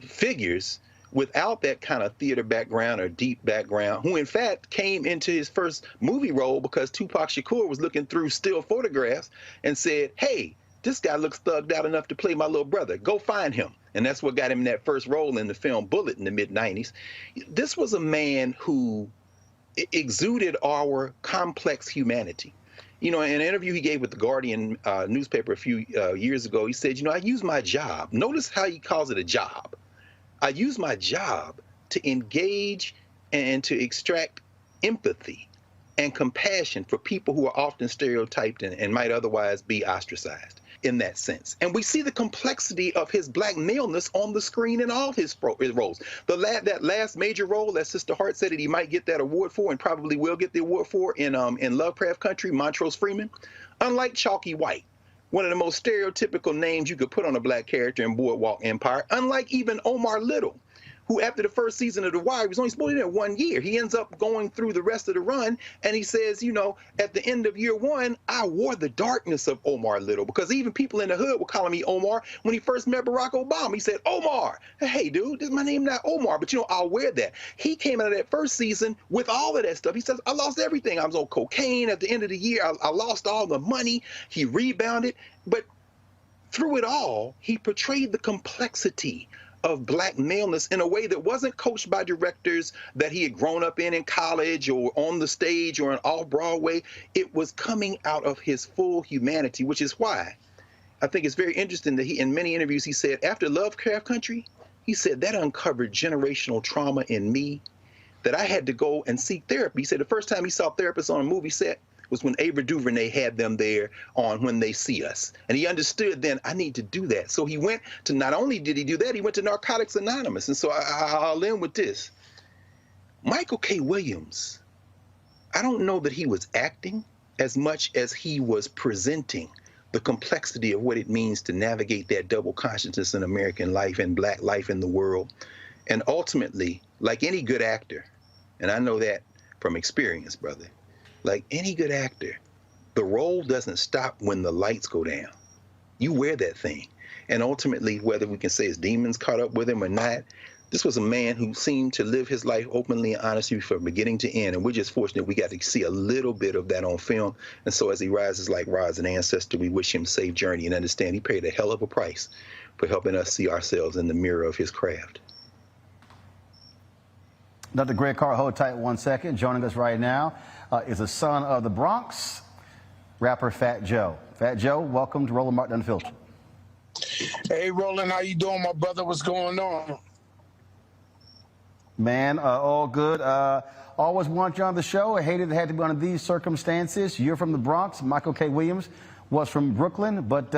figures without that kind of theater background or deep background, who in fact came into his first movie role because Tupac Shakur was looking through still photographs and said, hey, this guy looks thugged out enough to play my little brother. Go find him. And that's what got him that first role in the film Bullet in the mid-90s. This was a man who exuded our complex humanity. You know, in an interview he gave with the Guardian newspaper a few years ago, he said, you know, I use my job. Notice how he calls it a job. I use my job to engage and to extract empathy and compassion for people who are often stereotyped and might otherwise be ostracized in that sense. And we see the complexity of his black maleness on the screen in all his roles. That last major role that Sister Hart said that he might get that award for and probably will get the award for in Lovecraft Country, Montrose Freeman, unlike Chalky White, one of the most stereotypical names you could put on a black character in Boardwalk Empire, unlike even Omar Little, who after the first season of The Wire was only supposed to be there 1 year. He ends up going through the rest of the run, and he says, you know, at the end of year 1, I wore the darkness of Omar Little, because even people in the hood were calling me Omar. When he first met Barack Obama, he said, Omar. Hey, dude, this is my name, not Omar, but, you know, I'll wear that. He came out of that first season with all of that stuff. He says, I lost everything. I was on cocaine at the end of the year. I lost all the money. He rebounded. But through it all, he portrayed the complexity of black maleness in a way that wasn't coached by directors that he had grown up in college or on the stage or in off-Broadway. It was coming out of his full humanity, which is why I think it's very interesting that he, in many interviews, he said, after Lovecraft Country, he said that uncovered generational trauma in me that I had to go and seek therapy. He said the first time he saw therapists on a movie set was when Ava DuVernay had them there on When They See Us. And he understood then, I need to do that. So he went to, not only did he do that, he went to Narcotics Anonymous. And so I'll end with this. Michael K. Williams, I don't know that he was acting as much as he was presenting the complexity of what it means to navigate that double consciousness in American life and black life in the world. And ultimately, like any good actor, and I know that from experience, brother, like any good actor, the role doesn't stop when the lights go down. You wear that thing. And ultimately, whether we can say his demons caught up with him or not, this was a man who seemed to live his life openly and honestly from beginning to end. And we're just fortunate we got to see a little bit of that on film. And so as he rises like Roz, an ancestor, we wish him safe journey and understand he paid a hell of a price for helping us see ourselves in the mirror of his craft. Dr. Greg Carr, hold tight 1 second. Joining us right now is a son of the Bronx, rapper Fat Joe. Fat Joe, welcome to Roland Martin Unfiltered. Hey, Roland, how you doing, my brother? What's going on? Man, all good. Always wanted you on the show. I hated it had to be under these circumstances. You're from the Bronx. Michael K. Williams was from Brooklyn, but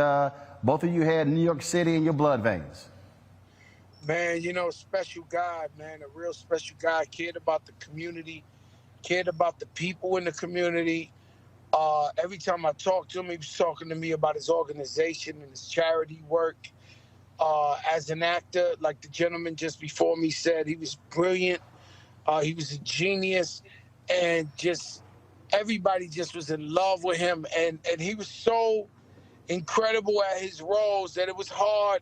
both of you had New York City in your blood veins. Man, you know, special guy, man, a real special guy. Cared about the community, cared about the people in the community. Every time I talked to him, he was talking to me about his organization and his charity work. As an actor, like the gentleman just before me said, he was brilliant. He was a genius, and just everybody just was in love with him. And he was so incredible at his roles that it was hard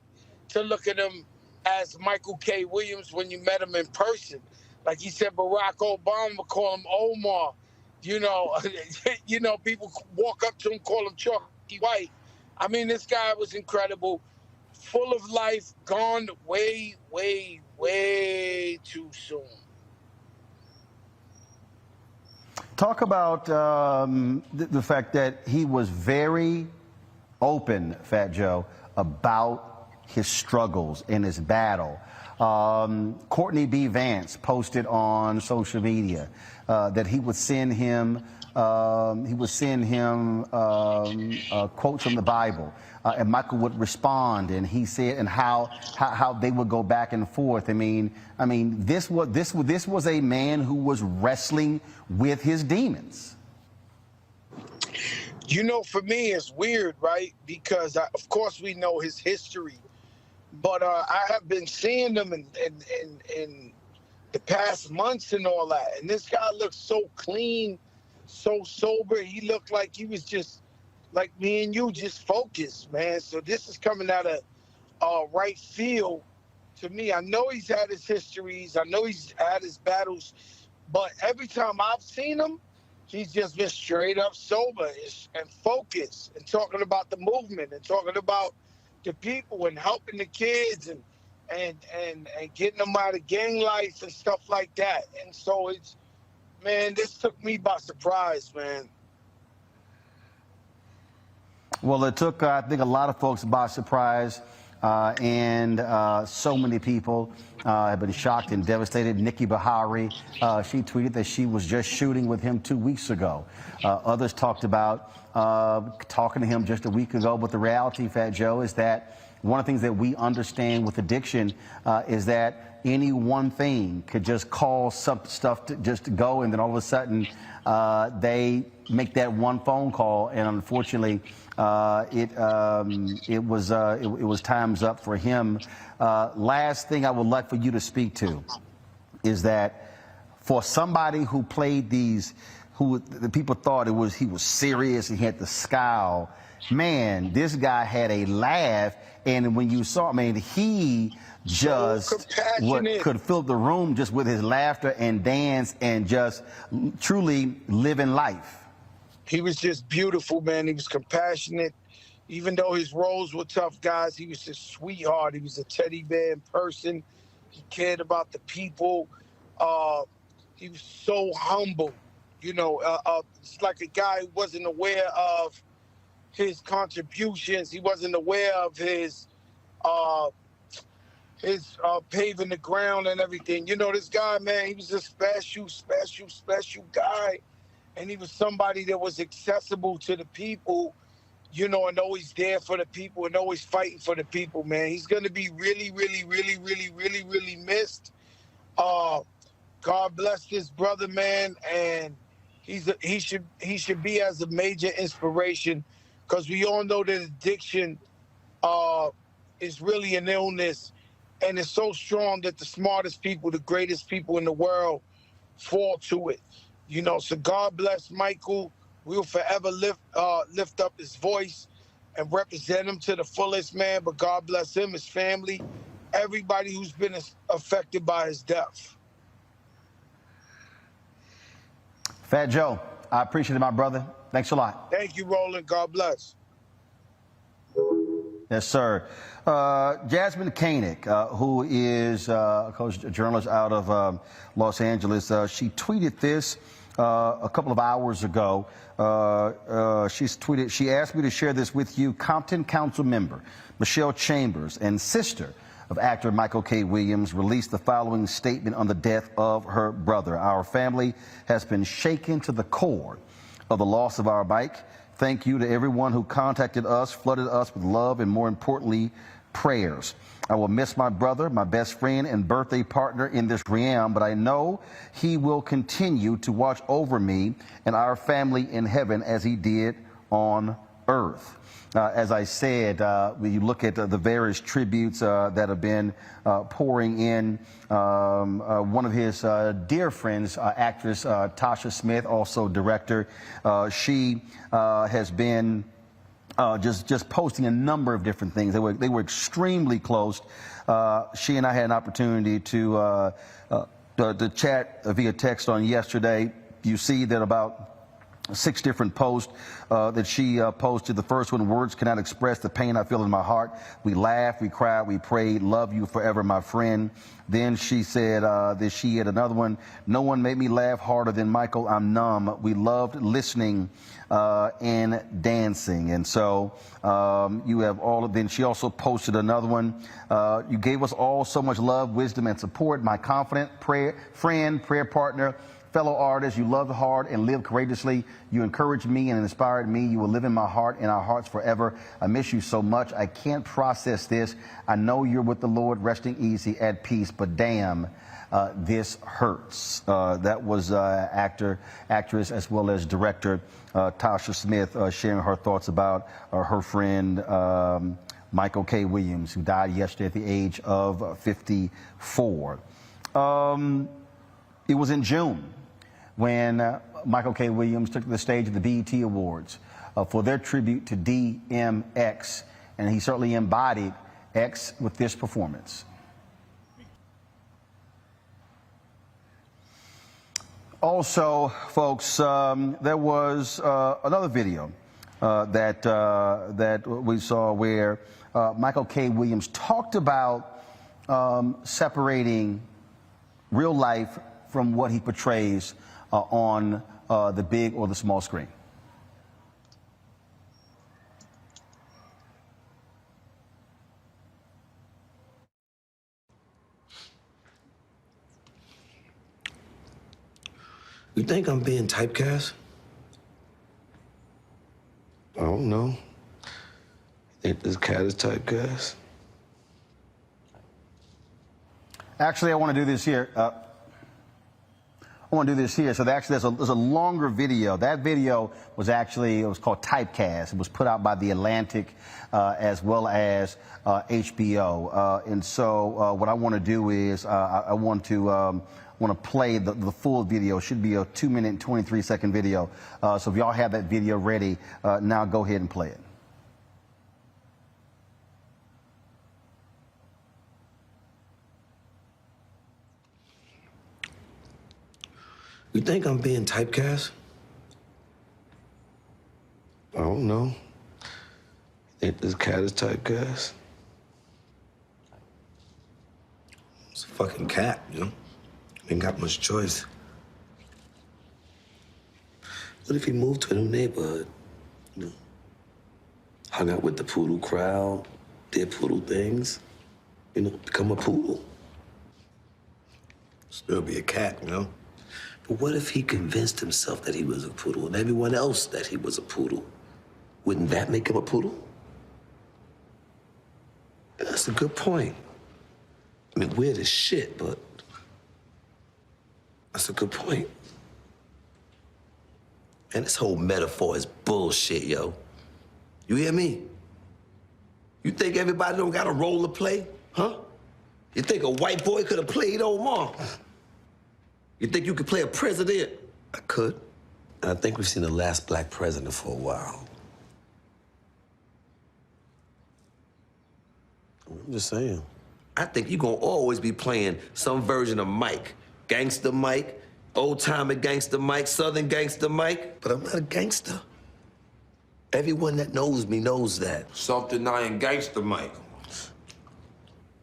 to look at him as Michael K. Williams when you met him in person. Like he said, Barack Obama would call him Omar. You know, people walk up to him, call him Chalky White. I mean, this guy was incredible, full of life, gone way, way, way too soon. Talk about the fact that he was very open, Fat Joe, about his struggles in his battle. Courtney B. Vance posted on social media that he would send him quotes from the Bible, and Michael would respond, and he said, and how they would go back and forth. I mean, this was a man who was wrestling with his demons. You know, for me, it's weird, right? Because of course we know his history, but I have been seeing him in the past months and all that, and this guy looks so clean, so sober. He looked like he was just like me and you, just focused, man. So this is coming out of right field to me. I know he's had his histories, I know he's had his battles, but every time I've seen him, he's just been straight up sober and focused and talking about the movement and talking about the people and helping the kids and getting them out of gang life and stuff like that. And so it's, man, this took me by surprise, man. Well, it took, I think, a lot of folks by surprise, and so many people have been shocked and devastated. Nikki Bahari, she tweeted that she was just shooting with him 2 weeks ago. Others talked about talking to him just a week ago, but the reality, Fat Joe, is that one of the things that we understand with addiction is that any one thing could just cause some stuff to just go, and then all of a sudden they make that one phone call, and unfortunately it was time's up for him. Last thing I would like for you to speak to is that for somebody who played these, who the people thought he was serious, he had the scowl, man, this guy had a laugh, and when you saw, I mean, he just could fill the room just with his laughter and dance and just truly living life. He was just beautiful, man. He was compassionate. Even though his roles were tough, guys, he was a sweetheart. He was a teddy bear in person. He cared about the people. He was so humble. You know, it's like a guy who wasn't aware of his contributions. He wasn't aware of his paving the ground and everything. You know, this guy, man, he was a special guy. And he was somebody that was accessible to the people, you know, and always there for the people and always fighting for the people, man. He's going to be really, really, really, really, really, really missed. God bless this brother, man. And he should be as a major inspiration, because we all know that addiction is really an illness, and it's so strong that the smartest people, the greatest people in the world, fall to it. You know, so God bless Michael. We'll forever lift up his voice and represent him to the fullest, man. But God bless him, his family, everybody who's been affected by his death. Fat Joe, I appreciate it, my brother. Thanks a lot. Thank you, Roland. God bless. Yes, sir. Jasmine Koenig, who is a journalist out of Los Angeles, she tweeted this a couple of hours ago. She asked me to share this with you. Compton Council member Michelle Chambers and sister of actor Michael K. Williams released the following statement on the death of her brother. Our family has been shaken to the core of the loss of our Mike. Thank you to everyone who contacted us, flooded us with love, and more importantly, prayers. I will miss my brother, my best friend and birthday partner in this realm, but I know he will continue to watch over me and our family in heaven as he did on earth. As I said, when you look at the various tributes that have been pouring in, one of his dear friends, actress Tasha Smith, also director, she has been just posting a number of different things. They were extremely close. She and I had an opportunity to chat via text on yesterday. You see that about 6 different posts that she posted. The first one, words cannot express the pain I feel in my heart. We laughed, we cried, we prayed, love you forever, my friend. Then she said that she had another one, no one made me laugh harder than Michael, I'm numb. We loved listening and dancing. And so you have all of, then she also posted another one. You gave us all so much love, wisdom, and support. My confident friend, prayer partner, fellow artists, you loved hard and lived courageously. You encouraged me and inspired me. You will live in my heart and our hearts forever. I miss you so much. I can't process this. I know you're with the Lord, resting easy, at peace, but damn, this hurts. That was actress, as well as director Tasha Smith sharing her thoughts about her friend Michael K. Williams, who died yesterday at the age of 54. It was in June when Michael K. Williams took the stage at the BET Awards for their tribute to DMX, and he certainly embodied X with this performance. Also, folks, there was another video that we saw where Michael K. Williams talked about separating real life from what he portrays on the big or the small screen. You think I'm being typecast? I don't know. Think this cat is typecast? Actually, I want to do this here. So actually, there's a longer video. That video was actually, it was called Typecast. It was put out by The Atlantic as well as HBO. And so what I want to do is I want to play the full video. It should be a 2-minute and 23-second video. So if y'all have that video ready, now go ahead and play it. You think I'm being typecast? I don't know. Think this cat is typecast? It's a fucking cat, you know? Ain't got much choice. What if he moved to a new neighborhood? You know? Hung out with the poodle crowd, did poodle things, you know, become a poodle. Still be a cat, you know? But what if he convinced himself that he was a poodle and everyone else that he was a poodle? Wouldn't that make him a poodle? That's a good point. I mean, weird as shit, but that's a good point. And this whole metaphor is bullshit, yo. You hear me? You think everybody don't got a role to play, huh? You think a white boy could have played Omar? You think you could play a president? I could. And I think we've seen the last black president for a while. I'm just saying. I think you're gonna always be playing some version of Mike. Gangster Mike, old-timer gangster Mike, southern gangster Mike. But I'm not a gangster. Everyone that knows me knows that. Self-denying gangster Mike.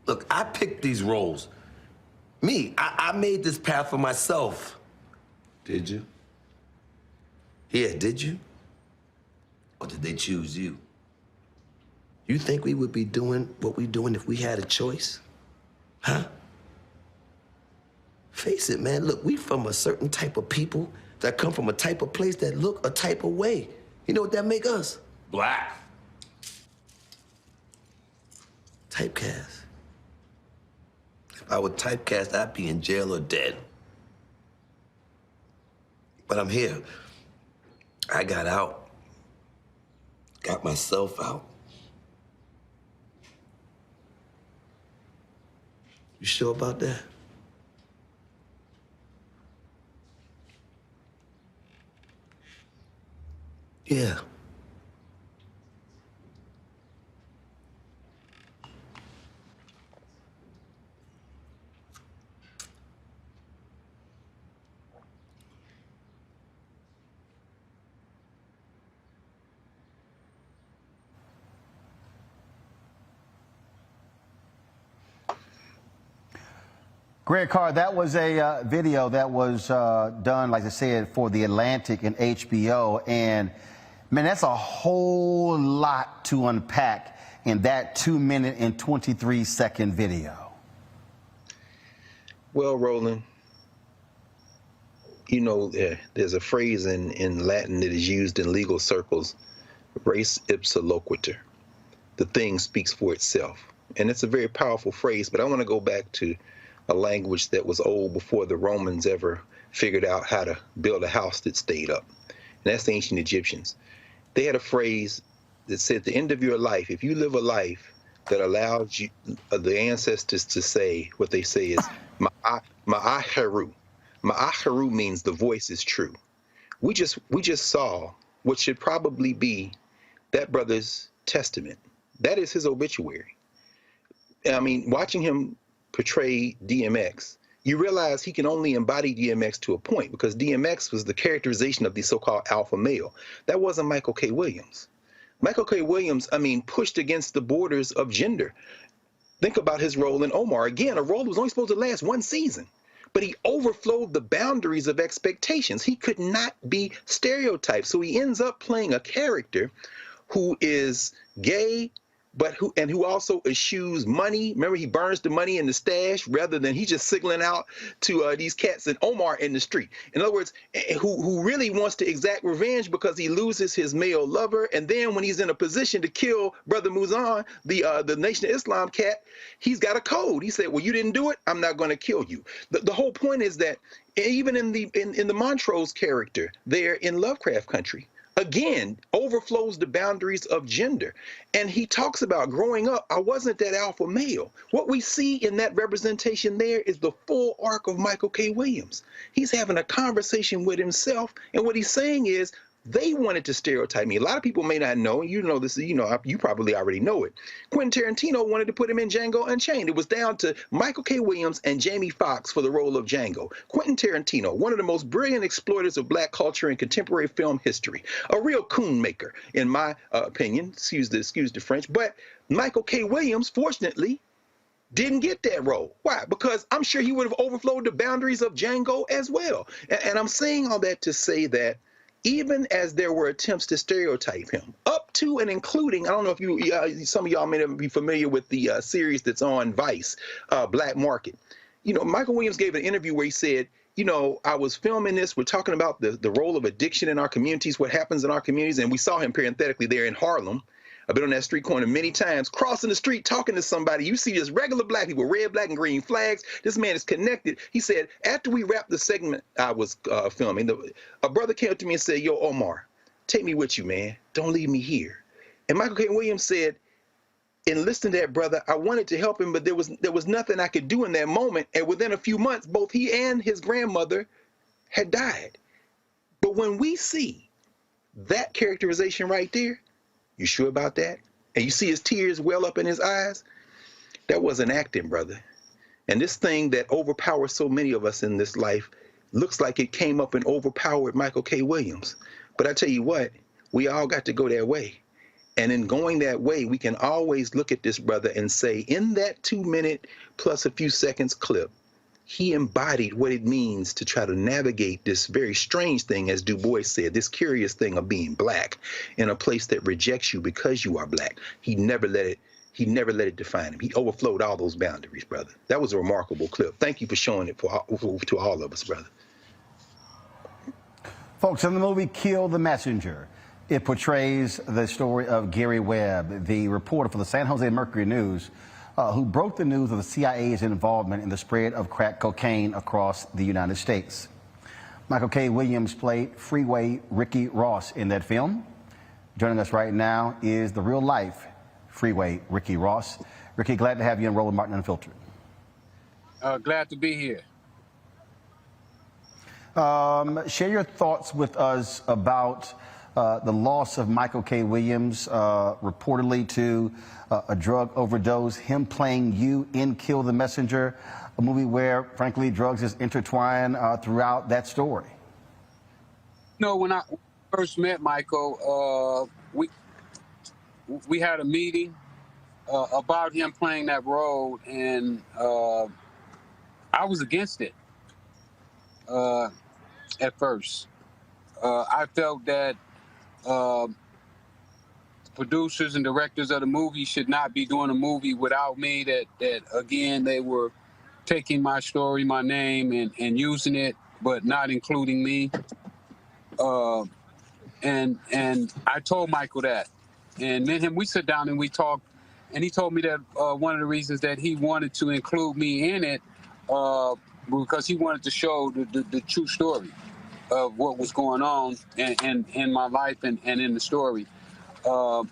Look, I picked these roles. Me, I made this path for myself. Did you? Yeah, did you? Or did they choose you? You think we would be doing what we're doing if we had a choice? Huh? Face it, man. Look, we from a certain type of people that come from a type of place that look a type of way. You know what that make us? Black. Typecast. If I were typecast, I'd be in jail or dead. But I'm here. I got out. Got myself out. You sure about that? Yeah. Greg Carr, that was a video that was done, like I said, for The Atlantic and HBO. And, man, that's a whole lot to unpack in that 2-minute and 23-second video. Well, Roland, you know, there's a phrase in Latin that is used in legal circles, res ipsa loquitur. The thing speaks for itself. And it's a very powerful phrase, but I want to go back to a language that was old before the Romans ever figured out how to build a house that stayed up. And that's the ancient Egyptians. They had a phrase that said, at the end of your life, if you live a life that allows you, the ancestors to say, what they say is, Ma'aheru. Ma'aheru means the voice is true. We just saw what should probably be that brother's testament. That is his obituary. I mean, watching him portray DMX, you realize he can only embody DMX to a point, because DMX was the characterization of the so-called alpha male. That wasn't Michael K. Williams. Michael K. Williams, I mean, pushed against the borders of gender. Think about his role in Omar. Again, a role that was only supposed to last one season, but he overflowed the boundaries of expectations. He could not be stereotyped. So he ends up playing a character who is gay, but who also eschews money. Remember, he burns the money in the stash rather than he's just signaling out to these cats and Omar in the street. In other words, who really wants to exact revenge because he loses his male lover, and then when he's in a position to kill Brother Muzan, the Nation of Islam cat, he's got a code. He said, "Well, you didn't do it, I'm not going to kill you." The whole point is that even in the Montrose character there in Lovecraft Country, again, overflows the boundaries of gender. And he talks about growing up, I wasn't that alpha male. What we see in that representation there is the full arc of Michael K. Williams. He's having a conversation with himself, and what he's saying is, they wanted to stereotype me. A lot of people may not know, you know this, you know, you probably already know it. Quentin Tarantino wanted to put him in Django Unchained. It was down to Michael K. Williams and Jamie Foxx for the role of Django. Quentin Tarantino, one of the most brilliant exploiters of black culture in contemporary film history. A real coon maker, in my opinion, excuse the French, but Michael K. Williams, fortunately, didn't get that role. Why? Because I'm sure he would have overflowed the boundaries of Django as well. And I'm saying all that to say that even as there were attempts to stereotype him, up to and including, I don't know if you, some of y'all may not be familiar with the series that's on Vice, Black Market. You know, Michael Williams gave an interview where he said, you know, I was filming this, we're talking about the role of addiction in our communities, what happens in our communities, and we saw him parenthetically there in Harlem. I've been on that street corner many times, crossing the street, talking to somebody. You see just regular black people, red, black, and green flags. This man is connected. He said, after we wrapped the segment I was filming, a brother came up to me and said, "Yo, Omar, take me with you, man. Don't leave me here." And Michael K. Williams said, in listening to that brother, I wanted to help him, but there was nothing I could do in that moment. And within a few months, both he and his grandmother had died. But when we see that characterization right there, you sure about that? And you see his tears well up in his eyes? That wasn't acting, brother. And this thing that overpowers so many of us in this life looks like it came up and overpowered Michael K. Williams. But I tell you what, we all got to go that way. And in going that way, we can always look at this brother and say, in that 2-minute plus a few seconds clip, he embodied what it means to try to navigate this very strange thing, as Du Bois said, this curious thing of being black in a place that rejects you because you are black. He never let it define him. He overflowed all those boundaries, brother. That was a remarkable clip. Thank you for showing it to all of us, brother. Folks, in the movie Kill the Messenger, it portrays the story of Gary Webb, the reporter for the San Jose Mercury News, who broke the news of the CIA's involvement in the spread of crack cocaine across the United States. Michael K. Williams played Freeway Ricky Ross in that film. Joining us right now is the real-life Freeway Ricky Ross. Ricky, glad to have you on Roland Martin Unfiltered. Glad to be here. Share your thoughts with us about the loss of Michael K. Williams, reportedly to a drug overdose, him playing you in Kill the Messenger, a movie where, frankly, drugs is intertwined throughout that story. You know, when I first met Michael, we had a meeting about him playing that role, and I was against it at first. I felt that producers and directors of the movie should not be doing a movie without me, that again, they were taking my story, my name, and using it, but not including me. And I told Michael that. And me and him, we sit down and we talked, and he told me that one of the reasons that he wanted to include me in it because he wanted to show the true story of what was going on in my life and in the story. So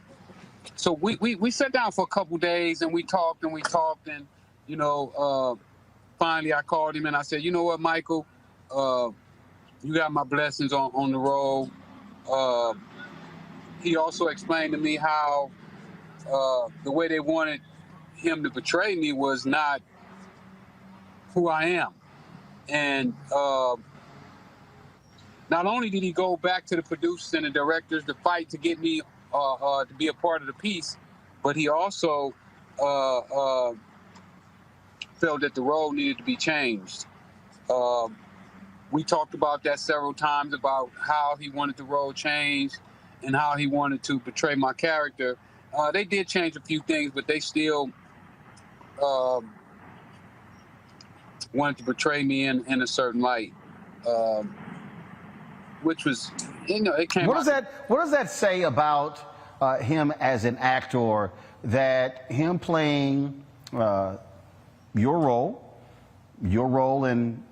we sat down for a couple days and we talked and you know, finally I called him and I said, you know what, Michael, you got my blessings on the road. He also explained to me how the way they wanted him to portray me was not who I am. And not only did he go back to the producers and the directors to fight to get me to be a part of the piece, but he also felt that the role needed to be changed. We talked about that several times, about how he wanted the role changed and how he wanted to portray my character. They did change a few things, but they still wanted to portray me in a certain light, which was, you know, it came. What does that say about him as an actor? That him playing your role in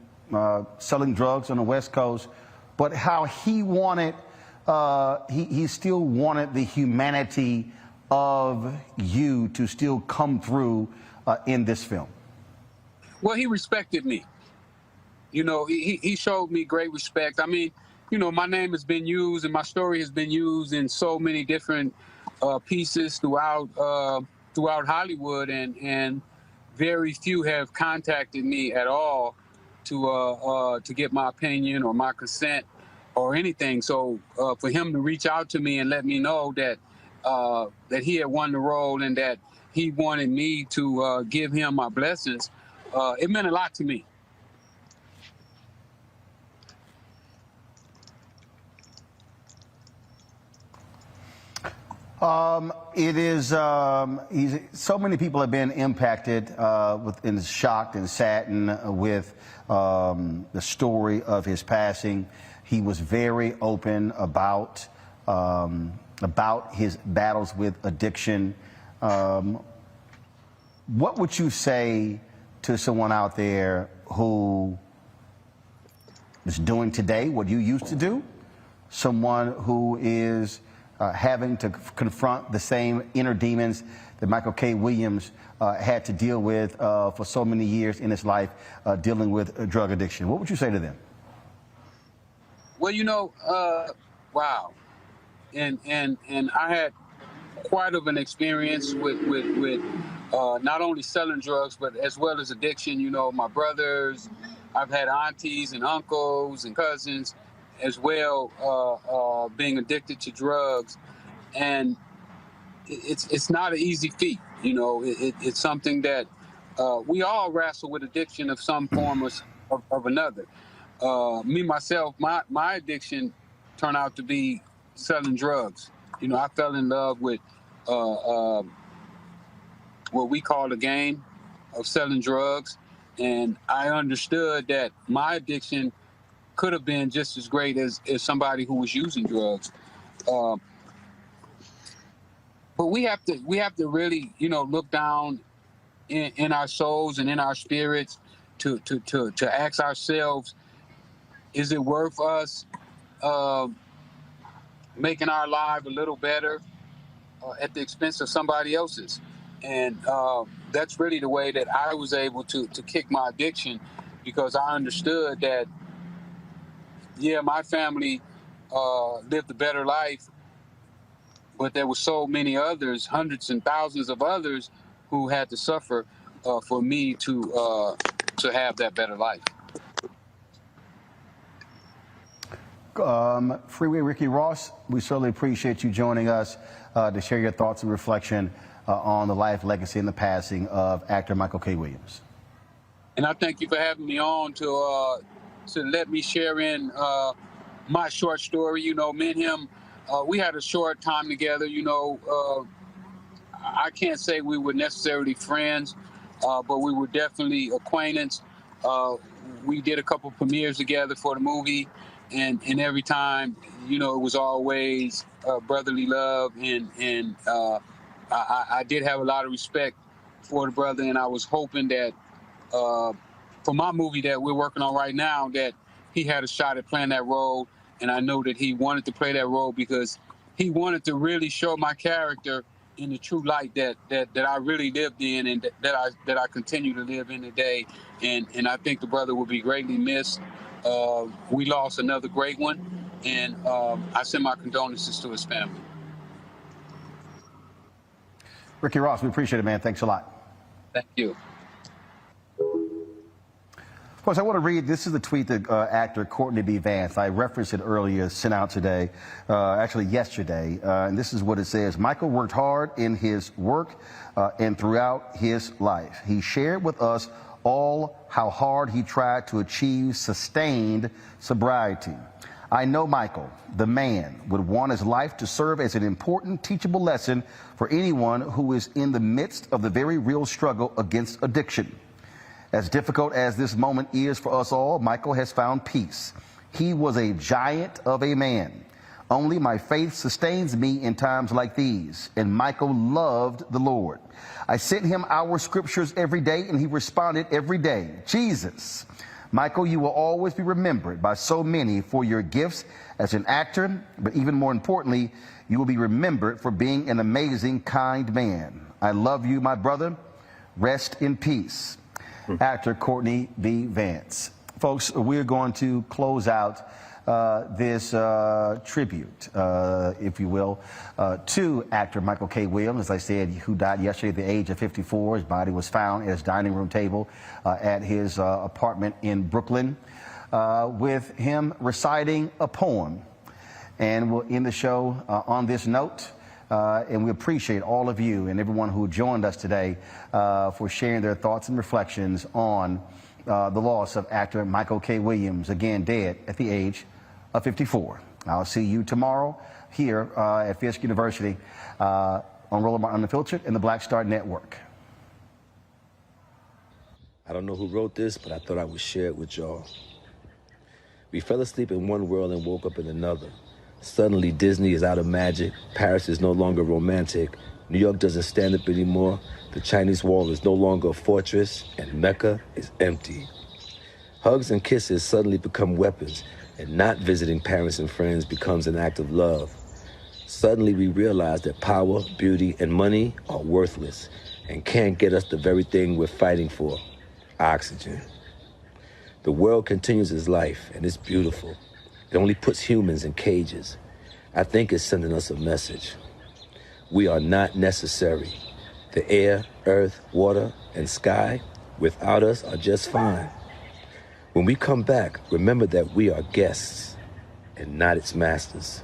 selling drugs on the West Coast, but how he wanted, he still wanted the humanity of you to still come through in this film. Well, he respected me. You know, he showed me great respect. I mean, you know, my name has been used and my story has been used in so many different pieces throughout Hollywood, and very few have contacted me at all to get my opinion or my consent or anything. So for him to reach out to me and let me know that that he had won the role and that he wanted me to give him my blessings, it meant a lot to me. It is, so many people have been impacted and shocked and saddened with the story of his passing. He was very open about his battles with addiction. What would you say to someone out there who is doing today what you used to do? Someone who is having to confront the same inner demons that Michael K. Williams had to deal with for so many years in his life, dealing with drug addiction. What would you say to them? Well, you know, wow. And I had quite of an experience with not only selling drugs, but as well as addiction. You know, my brothers, I've had aunties and uncles and cousins as well, being addicted to drugs. And it's not an easy feat. You know, it's something that we all wrestle with addiction of some form of another. Me, myself, my addiction turned out to be selling drugs. You know, I fell in love with what we call the game of selling drugs. And I understood that my addiction could have been just as great as somebody who was using drugs. But we have to really, you know, look down in our souls and in our spirits to ask ourselves, is it worth us making our life a little better at the expense of somebody else's? And that's really the way that I was able to kick my addiction, because I understood that, yeah, my family lived a better life, but there were so many others, hundreds and thousands of others, who had to suffer for me to have that better life. Freeway Ricky Ross, we certainly appreciate you joining us to share your thoughts and reflection on the life, legacy, and the passing of actor Michael K. Williams. And I thank you for having me on to let me share in my short story. You know, me and him, we had a short time together. You know, I can't say we were necessarily friends, but we were definitely acquaintance. We did a couple premieres together for the movie, and every time, you know, it was always brotherly love, and I did have a lot of respect for the brother, and I was hoping that for my movie that we're working on right now, that he had a shot at playing that role, and I know that he wanted to play that role because he wanted to really show my character in the true light that I really lived in, and that I continue to live in today. And I think the brother will be greatly missed. We lost another great one, and I send my condolences to his family. Ricky Ross, we appreciate it, man. Thanks a lot. Thank you. Of course, I want to read, this is the tweet that actor Courtney B. Vance, I referenced it earlier, sent out today, actually yesterday, and this is what it says. Michael worked hard in his work and throughout his life. He shared with us all how hard he tried to achieve sustained sobriety. I know Michael, the man, would want his life to serve as an important teachable lesson for anyone who is in the midst of the very real struggle against addiction. As difficult as this moment is for us all, Michael has found peace. He was a giant of a man. Only my faith sustains me in times like these. And Michael loved the Lord. I sent him our scriptures every day, and he responded every day, Jesus. Michael, you will always be remembered by so many for your gifts as an actor, but even more importantly, you will be remembered for being an amazing, kind man. I love you, my brother. Rest in peace. Actor Courtney B. Vance. Folks, we're going to close out this tribute, if you will, to actor Michael K. Williams, as I said, who died yesterday at the age of 54. His body was found at his dining room table at his apartment in Brooklyn, with him reciting a poem. And we'll end the show on this note. And we appreciate all of you and everyone who joined us today for sharing their thoughts and reflections on the loss of actor Michael K. Williams, again dead at the age of 54. I'll see you tomorrow here at Fisk University on Roland Martin Unfiltered and the Black Star Network. I don't know who wrote this, but I thought I would share it with y'all. We fell asleep in one world and woke up in another. Suddenly, Disney is out of magic, Paris is no longer romantic, New York doesn't stand up anymore, the Chinese wall is no longer a fortress, and Mecca is empty. Hugs and kisses suddenly become weapons, and not visiting parents and friends becomes an act of love. Suddenly, we realize that power, beauty, and money are worthless and can't get us the very thing we're fighting for, oxygen. The world continues its life, and it's beautiful. It only puts humans in cages. I think it's sending us a message. We are not necessary. The air, earth, water, and sky without us are just fine. When we come back, remember that we are guests and not its masters.